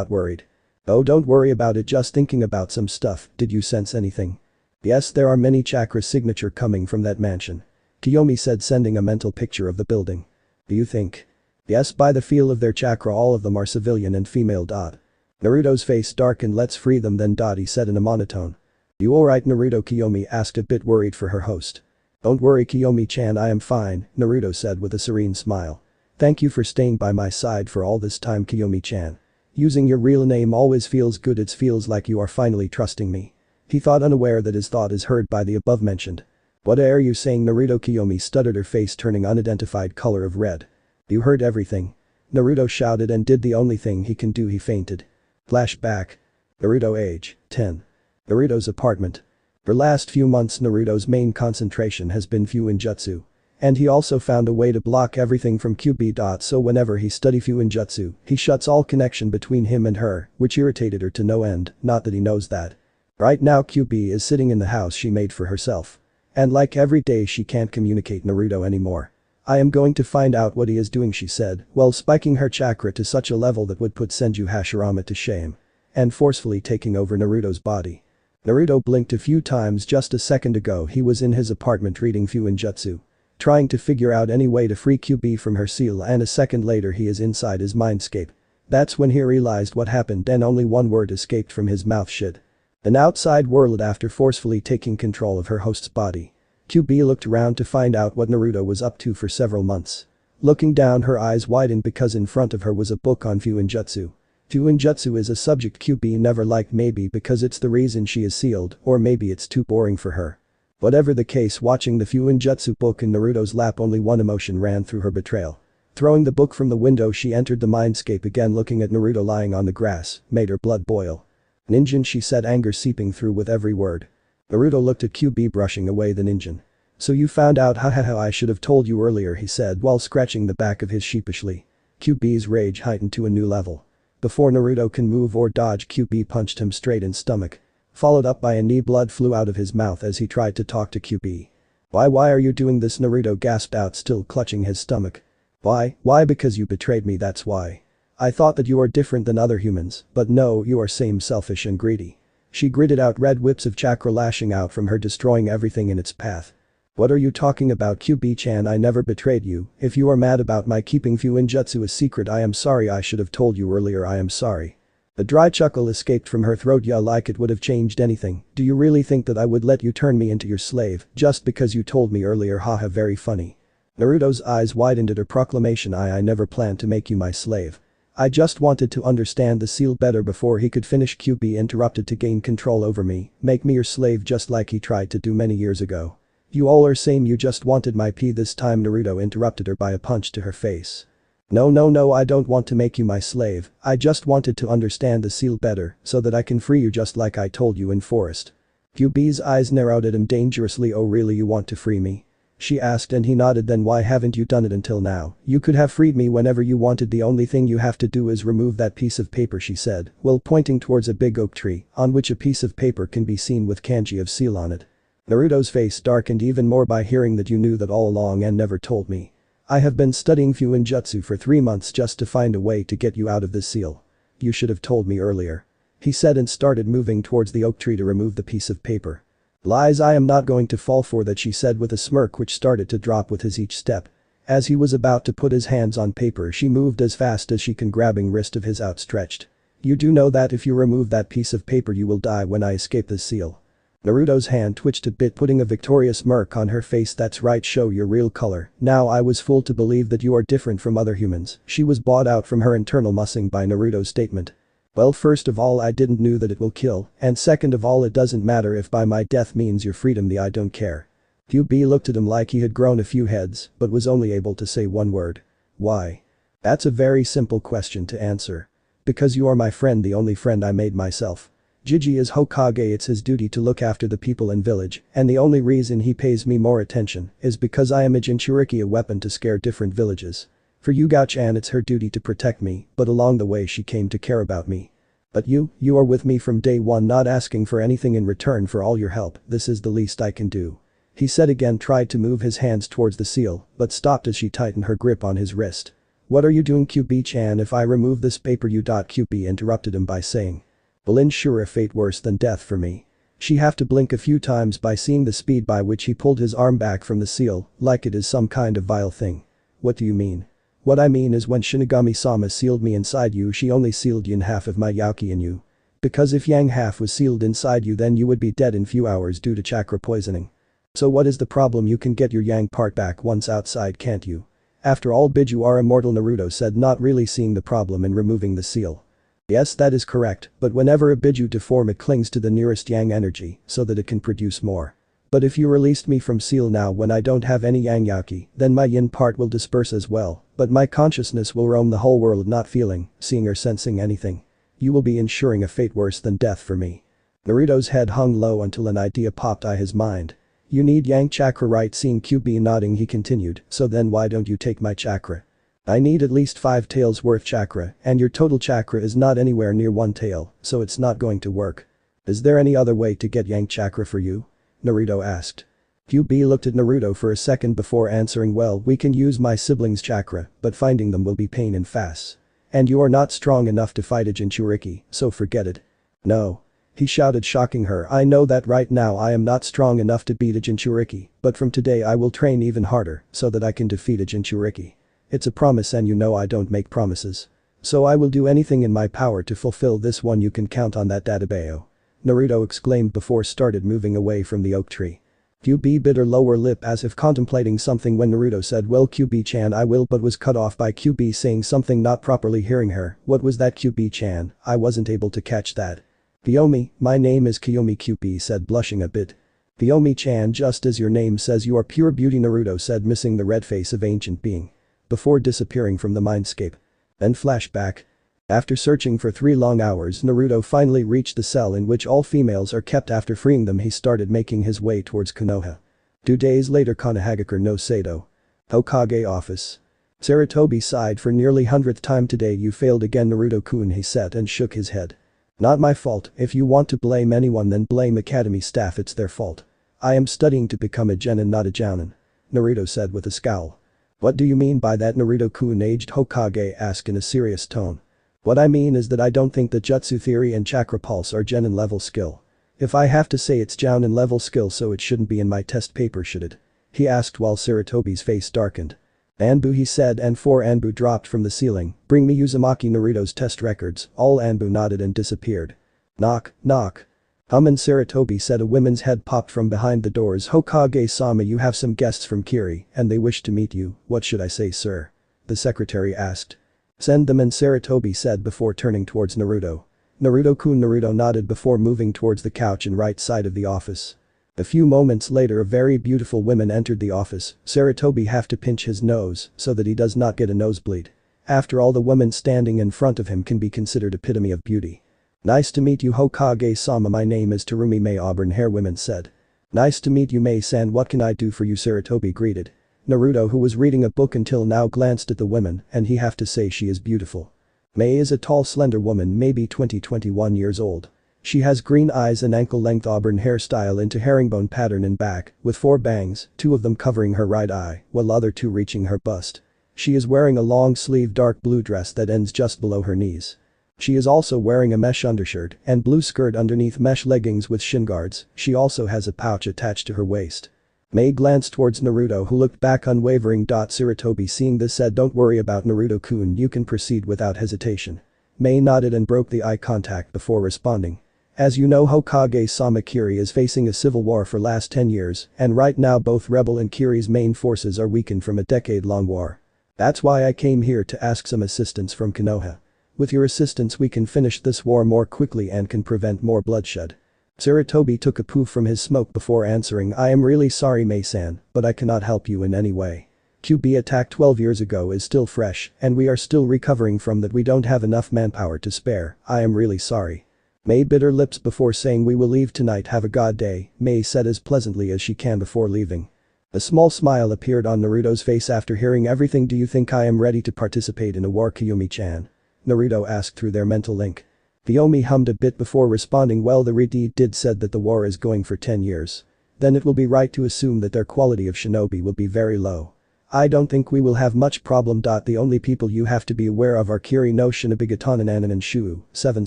A: worried. Oh, don't worry about it, just thinking about some stuff. Did you sense anything? Yes, there are many chakra signature coming from that mansion. Kiyomi said, sending a mental picture of the building. Do you think? Yes, by the feel of their chakra all of them are civilian and female. Naruto's face darkened. Let's free them then. He said in a monotone. You alright, Naruto? Kiyomi asked, a bit worried for her host. Don't worry, Kiyomi-chan, I am fine, Naruto said with a serene smile. Thank you for staying by my side for all this time, Kiyomi-chan. Using your real name always feels good, it feels like you are finally trusting me. He thought, unaware that his thought is heard by the above mentioned. What are you saying, Naruto? Kiyomi stuttered, her face turning unidentified color of red. You heard everything. Naruto shouted and did the only thing he can do, he fainted. Flashback. Naruto age 10. Naruto's apartment. For last few months Naruto's main concentration has been Fuinjutsu. And he also found a way to block everything from Kyubi. So whenever he study Fuinjutsu, he shuts all connection between him and her, which irritated her to no end, not that he knows that. Right now Kyubi is sitting in the house she made for herself. And like every day she can't communicate Naruto anymore. I am going to find out what he is doing, she said, while spiking her chakra to such a level that would put Senju Hashirama to shame. And forcefully taking over Naruto's body. Naruto blinked a few times. Just a second ago he was in his apartment reading Fuinjutsu. Trying to figure out any way to free Kyubi from her seal, and a second later he is inside his mindscape. That's when he realized what happened and only one word escaped from his mouth: shit. An outside world after forcefully taking control of her host's body. Kyubi looked around to find out what Naruto was up to for several months. Looking down, her eyes widened because in front of her was a book on Fuinjutsu. Fuinjutsu is a subject Kyubi never liked, maybe because it's the reason she is sealed, or maybe it's too boring for her. Whatever the case, watching the Fuinjutsu book in Naruto's lap, only one emotion ran through her: betrayal. Throwing the book from the window, she entered the mindscape again. Looking at Naruto lying on the grass made her blood boil. "Ninjin," she said, anger seeping through with every word. Naruto looked at Kyubi, brushing away the ninjin. "So you found out? Hahaha, I should have told you earlier," he said while scratching the back of his sheepishly. Kyubi's rage heightened to a new level. Before Naruto can move or dodge, Kyubi punched him straight in stomach. Followed up by a knee. Blood flew out of his mouth as he tried to talk to Kyubi. Why are you doing this?" Naruto gasped out, still clutching his stomach. Why? Because you betrayed me, that's why. I thought that you are different than other humans, but no, you are same selfish and greedy." She gritted out, red whips of chakra lashing out from her, destroying everything in its path. "What are you talking about, Kyubi-chan? I never betrayed you. If you are mad about my keeping Fuinjutsu a secret, I am sorry. I should have told you earlier. I am sorry." A dry chuckle escaped from her throat. "Yeah, like it would have changed anything. Do you really think that I would let you turn me into your slave just because you told me earlier? Haha, very funny." Naruto's eyes widened at her proclamation. I never planned to make you my slave. I just wanted to understand the seal better." Before he could finish, Kyubi interrupted. "To gain control over me, make me your slave just like he tried to do many years ago. You all are same. You just wanted my pee this time." Naruto interrupted her by a punch to her face. No, I don't want to make you my slave. I just wanted to understand the seal better so that I can free you just like I told you in forest." Kyubi's eyes narrowed at him dangerously. "Oh really, you want to free me?" she asked, and he nodded. "Then why haven't you done it until now? You could have freed me whenever you wanted. The only thing you have to do is remove that piece of paper," she said, while pointing towards a big oak tree on which a piece of paper can be seen with kanji of seal on it. Naruto's face darkened even more. "By hearing that you knew that all along and never told me. I have been studying Fuinjutsu for 3 months just to find a way to get you out of this seal. You should have told me earlier," he said, and started moving towards the oak tree to remove the piece of paper. "Lies, I am not going to fall for that," she said with a smirk which started to drop with his each step. As he was about to put his hands on paper, she moved as fast as she can, grabbing wrist of his outstretched. "You do know that if you remove that piece of paper you will die when I escape this seal." Naruto's hand twitched a bit, putting a victorious smirk on her face. "That's right, show your real color. Now I was fooled to believe that you are different from other humans." She was bought out from her internal musing by Naruto's statement. "Well, first of all, I didn't know that it will kill, and second of all, it doesn't matter if by my death means your freedom. I don't care." Kyubi looked at him like he had grown a few heads but was only able to say one word. "Why?" "That's a very simple question to answer. Because you are my friend, the only friend I made myself. Jiji is Hokage. It's his duty to look after the people in village, and the only reason he pays me more attention is because I am a Jinchuriki, a weapon to scare different villages. For Yugao-chan, it's her duty to protect me, but along the way she came to care about me. But you are with me from day one, not asking for anything in return for all your help. This is the least I can do." He said again, tried to move his hands towards the seal, but stopped as she tightened her grip on his wrist. "What are you doing, Kyubi-chan? If I remove this paper you..." Kyubi interrupted him by saying. "Will ensure a fate worse than death for me." She have to blink a few times by seeing the speed by which he pulled his arm back from the seal, like it is some kind of vile thing. "What do you mean?" "What I mean is when Shinigami-sama sealed me inside you, she only sealed yin half of my Yauki in you. Because if yang half was sealed inside you, then you would be dead in few hours due to chakra poisoning. So what is the problem? You can get your yang part back once outside, can't you? After all, bid you are immortal," Naruto said, not really seeing the problem in removing the seal. "Yes, that is correct, but whenever a biju deform, it clings to the nearest yang energy so that it can produce more. But if you released me from seal now when I don't have any yang yauki, then my yin part will disperse as well, but my consciousness will roam the whole world, not feeling, seeing or sensing anything. You will be ensuring a fate worse than death for me." Naruto's head hung low until an idea popped in his mind. "You need yang chakra, right?" Seeing Kyubi nodding, he continued, "So then why don't you take my chakra? I need at least 5 taels worth chakra, and your total chakra is not anywhere near 1 tael, so it's not going to work. Is there any other way to get yang chakra for you?" Naruto asked. Kyubi looked at Naruto for a second before answering. "Well, we can use my siblings' chakra, but finding them will be pain in fast. And you are not strong enough to fight a Jinchuriki, so forget it." "No," he shouted, shocking her. "I know that right now I am not strong enough to beat a Jinchuriki, but from today I will train even harder so that I can defeat a Jinchuriki. It's a promise, and you know I don't make promises." So I will do anything in my power to fulfill this one, you can count on that Databao. Naruto exclaimed before started moving away from the oak tree. Kyubi bit her lower lip as if contemplating something when Naruto said, well Kyubi-chan I will, but was cut off by Kyubi saying something, not properly hearing her. What was that Kyubi-chan? I wasn't able to catch that. Kiyomi, my name is Kiyomi, Kyubi said, blushing a bit. Kiyomi-chan, just as your name says, you are pure beauty, Naruto said, missing the red face of ancient being. Before disappearing from the mindscape. Then flashback. After searching for 3 long hours, Naruto finally reached the cell in which all females are kept. After freeing them, he started making his way towards Konoha. 2 days later, Konohagakure no Sado. Hokage office. Sarutobi sighed for nearly 100th time. Today you failed again, Naruto-kun, he said and shook his head. Not my fault. If you want to blame anyone, then blame academy staff, it's their fault. I am studying to become a genin, not a jounin, Naruto said with a scowl. What do you mean by that, Naruto-kun? Aged Hokage asked in a serious tone. What I mean is that I don't think that Jutsu Theory and Chakra Pulse are genin level skill. If I have to say, it's jounin level skill, so it shouldn't be in my test paper, should it? He asked while Sarutobi's face darkened. Anbu, he said, and 4 Anbu dropped from the ceiling. Bring me Uzumaki Naruto's test records. All Anbu nodded and disappeared. Knock, knock. And Sarutobi said. A woman's head popped from behind the doors. Hokage-sama, you have some guests from Kiri, and they wish to meet you. What should I say, sir? The secretary asked. Send them in, Sarutobi said before turning towards Naruto. Naruto-kun. Naruto nodded before moving towards the couch in right side of the office. A few moments later, a very beautiful woman entered the office. Sarutobi have to pinch his nose so that he does not get a nosebleed. After all, the woman standing in front of him can be considered epitome of beauty. Nice to meet you, Hokage-sama, my name is Terumi Mei, auburn hair woman said. Nice to meet you, Mei-san, what can I do for you, Sarutobi greeted. Naruto, who was reading a book until now, glanced at the woman, and he have to say she is beautiful. Mei is a tall slender woman, maybe 20-21 years old. She has green eyes and ankle-length auburn hairstyle into herringbone pattern in back, with 4 bangs, 2 of them covering her right eye, while other 2 reaching her bust. She is wearing a long-sleeved dark blue dress that ends just below her knees. She is also wearing a mesh undershirt and blue skirt underneath mesh leggings with shin guards. She also has a pouch attached to her waist. Mei glanced towards Naruto, who looked back unwavering. Sarutobi seeing this said, don't worry about Naruto-kun, you can proceed without hesitation. Mei nodded and broke the eye contact before responding. As you know, Hokage-sama, Kiri is facing a civil war for last 10 years, and right now both rebel and Kiri's main forces are weakened from a decade-long war. That's why I came here to ask some assistance from Konoha. With your assistance we can finish this war more quickly and can prevent more bloodshed. Sarutobi took a puff from his smoke before answering, I am really sorry, Mei-san, but I cannot help you in any way. Kyubi attack 12 years ago is still fresh, and we are still recovering from that. We don't have enough manpower to spare. I am really sorry. Mei bit her lips before saying, we will leave tonight, have a god day, Mei said as pleasantly as she can before leaving. A small smile appeared on Naruto's face after hearing everything. Do you think I am ready to participate in a war, Kiyomi-chan? Naruto asked through their mental link. Kiyomi hummed a bit before responding, well, the read did said that the war is going for 10 years. Then it will be right to assume that their quality of shinobi will be very low. I don't think we will have much problem. The only people you have to be aware of are Kiri no Shinobigatanen Anan and Shu, 7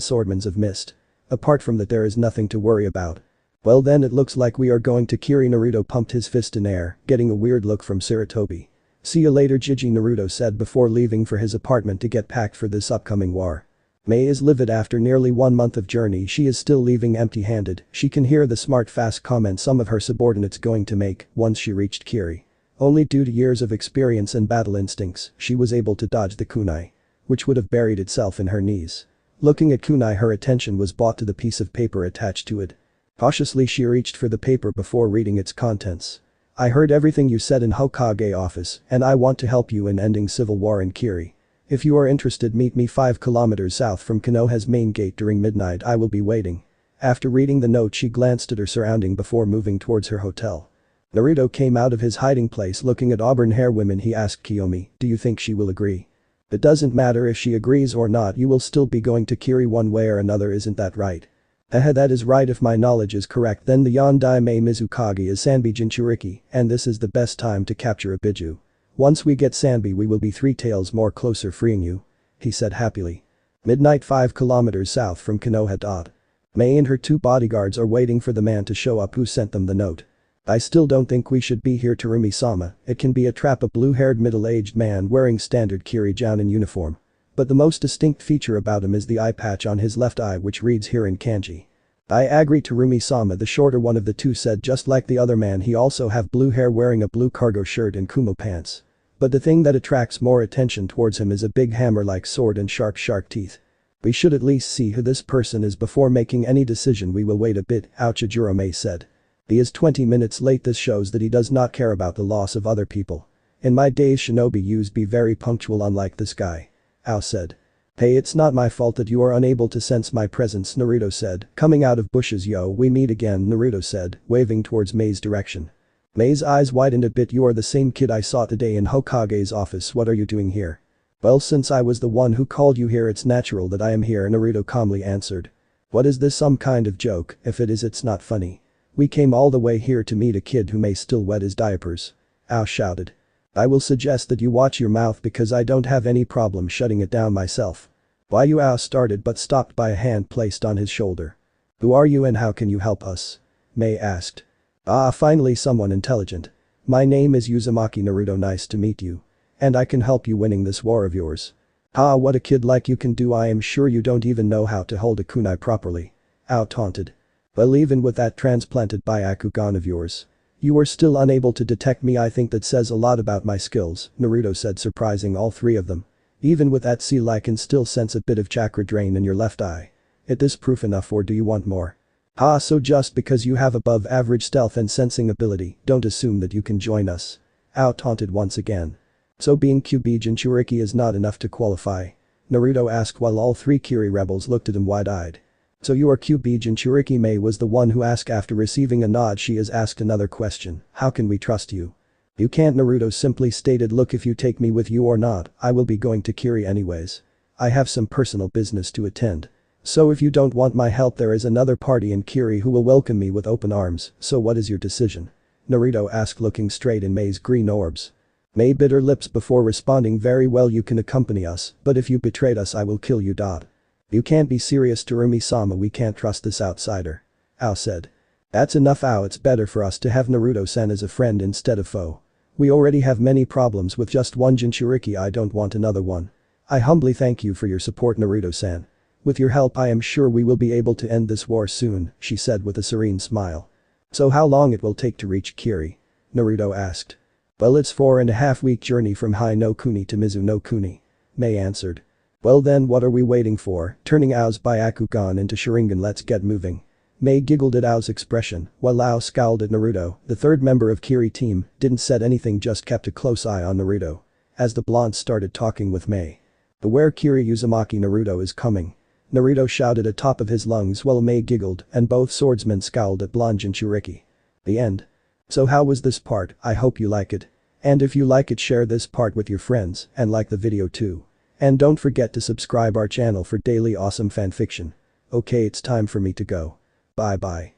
A: Swordmans of Mist. Apart from that, there is nothing to worry about. Well then, it looks like we are going to Kiri. Naruto pumped his fist in air, getting a weird look from Sarutobi. See you later, Jiji, Naruto said before leaving for his apartment to get packed for this upcoming war. Mei is livid. After nearly 1 month of journey, she is still leaving empty-handed. She can hear the smart fast comments some of her subordinates going to make once she reached Kiri. Only due to years of experience and battle instincts, she was able to dodge the kunai, which would have buried itself in her knees. Looking at kunai, her attention was brought to the piece of paper attached to it. Cautiously she reached for the paper before reading its contents. I heard everything you said in Hokage office, and I want to help you in ending civil war in Kiri. If you are interested, meet me 5 kilometers south from Konoha's main gate during midnight. I will be waiting. After reading the note, she glanced at her surrounding before moving towards her hotel. Naruto came out of his hiding place looking at auburn hair women. He asked Kiyomi, do you think she will agree? It doesn't matter if she agrees or not, you will still be going to Kiri one way or another, isn't that right? That is right. If my knowledge is correct, then the Yondai Mei Mizukagi is Sanbi Jinchuriki, and this is the best time to capture a Biju. Once we get Sanbi, we will be 3 tails more closer freeing you, he said happily. Midnight, 5 kilometers south from Konoha. Mei and her 2 bodyguards are waiting for the man to show up who sent them the note. I still don't think we should be here, Terumi-sama, it can be a trap. A blue-haired middle-aged man wearing standard Kiri Jounin uniform. But the most distinct feature about him is the eye patch on his left eye which reads here in kanji. I agree, Terumi-sama, the shorter one of the two said. Just like the other man, he also have blue hair, wearing a blue cargo shirt and kumo pants. But the thing that attracts more attention towards him is a big hammer-like sword and shark teeth. We should at least see who this person is before making any decision. We will wait a bit, Aochijuro Mei said. He is 20 minutes late. This shows that he does not care about the loss of other people. In my days shinobi used be very punctual, unlike this guy. Ao said. Hey, it's not my fault that you are unable to sense my presence, Naruto said, coming out of bushes. Yo, we meet again, Naruto said, waving towards Mei's direction. Mei's eyes widened a bit. You are the same kid I saw today in Hokage's office. What are you doing here? Well, since I was the one who called you here, it's natural that I am here, Naruto calmly answered. What is this, some kind of joke? If it is, it's not funny. We came all the way here to meet a kid who may still wet his diapers. Ao shouted. I will suggest that you watch your mouth because I don't have any problem shutting it down myself. Why you? Ao started but stopped by a hand placed on his shoulder. Who are you and how can you help us? Mei asked. Ah, finally someone intelligent. My name is Uzumaki, Naruto, nice to meet you. And I can help you winning this war of yours. Ah, what a kid like you can do. I am sure you don't even know how to hold a kunai properly. Ao taunted. Well, even with that transplanted Byakugan of yours, you were still unable to detect me. I think that says a lot about my skills, Naruto said, surprising all three of them. Even with that seal I can still sense a bit of chakra drain in your left eye. Is this proof enough or do you want more? Ah, so just because you have above average stealth and sensing ability, don't assume that you can join us. Ao taunted once again. So being Kyubi Jinchuriki is not enough to qualify? Naruto asked while all three Kiri rebels looked at him wide-eyed. So you are Kyubi Jinchuriki? Mei was the one who asked. After receiving a nod, she has asked another question. How can we trust you? You can't, Naruto simply stated. Look, if you take me with you or not, I will be going to Kiri anyways. I have some personal business to attend. So if you don't want my help, there is another party in Kiri who will welcome me with open arms. So what is your decision? Naruto asked, looking straight in Mei's green orbs. Mei bit her lips before responding. Very well, you can accompany us, but if you betrayed us I will kill you. You can't be serious, Terumi-sama, we can't trust this outsider. Ao said. That's enough, Ao. It's better for us to have Naruto-san as a friend instead of foe. We already have many problems with just one Jinchuriki. I don't want another one. I humbly thank you for your support, Naruto-san. With your help I am sure we will be able to end this war soon, she said with a serene smile. So how long it will take to reach Kiri? Naruto asked. Well, it's 4.5-week journey from Hai no Kuni to Mizu no Kuni. Mei answered. Well then, what are we waiting for? Turning Ao's Byakugan into Sharingan, let's get moving. Mei giggled at Ao's expression, while Ao scowled at Naruto. The third member of Kiri team didn't said anything, just kept a close eye on Naruto. As the blonde started talking with Mei. Beware, Kiri Uzumaki, Naruto is coming. Naruto shouted at top of his lungs while Mei giggled and both swordsmen scowled at blonde Jinchuriki. The end. So how was this part? I hope you like it. And if you like it, share this part with your friends and like the video too. And don't forget to subscribe our channel for daily awesome fanfiction. Okay, it's time for me to go. Bye bye.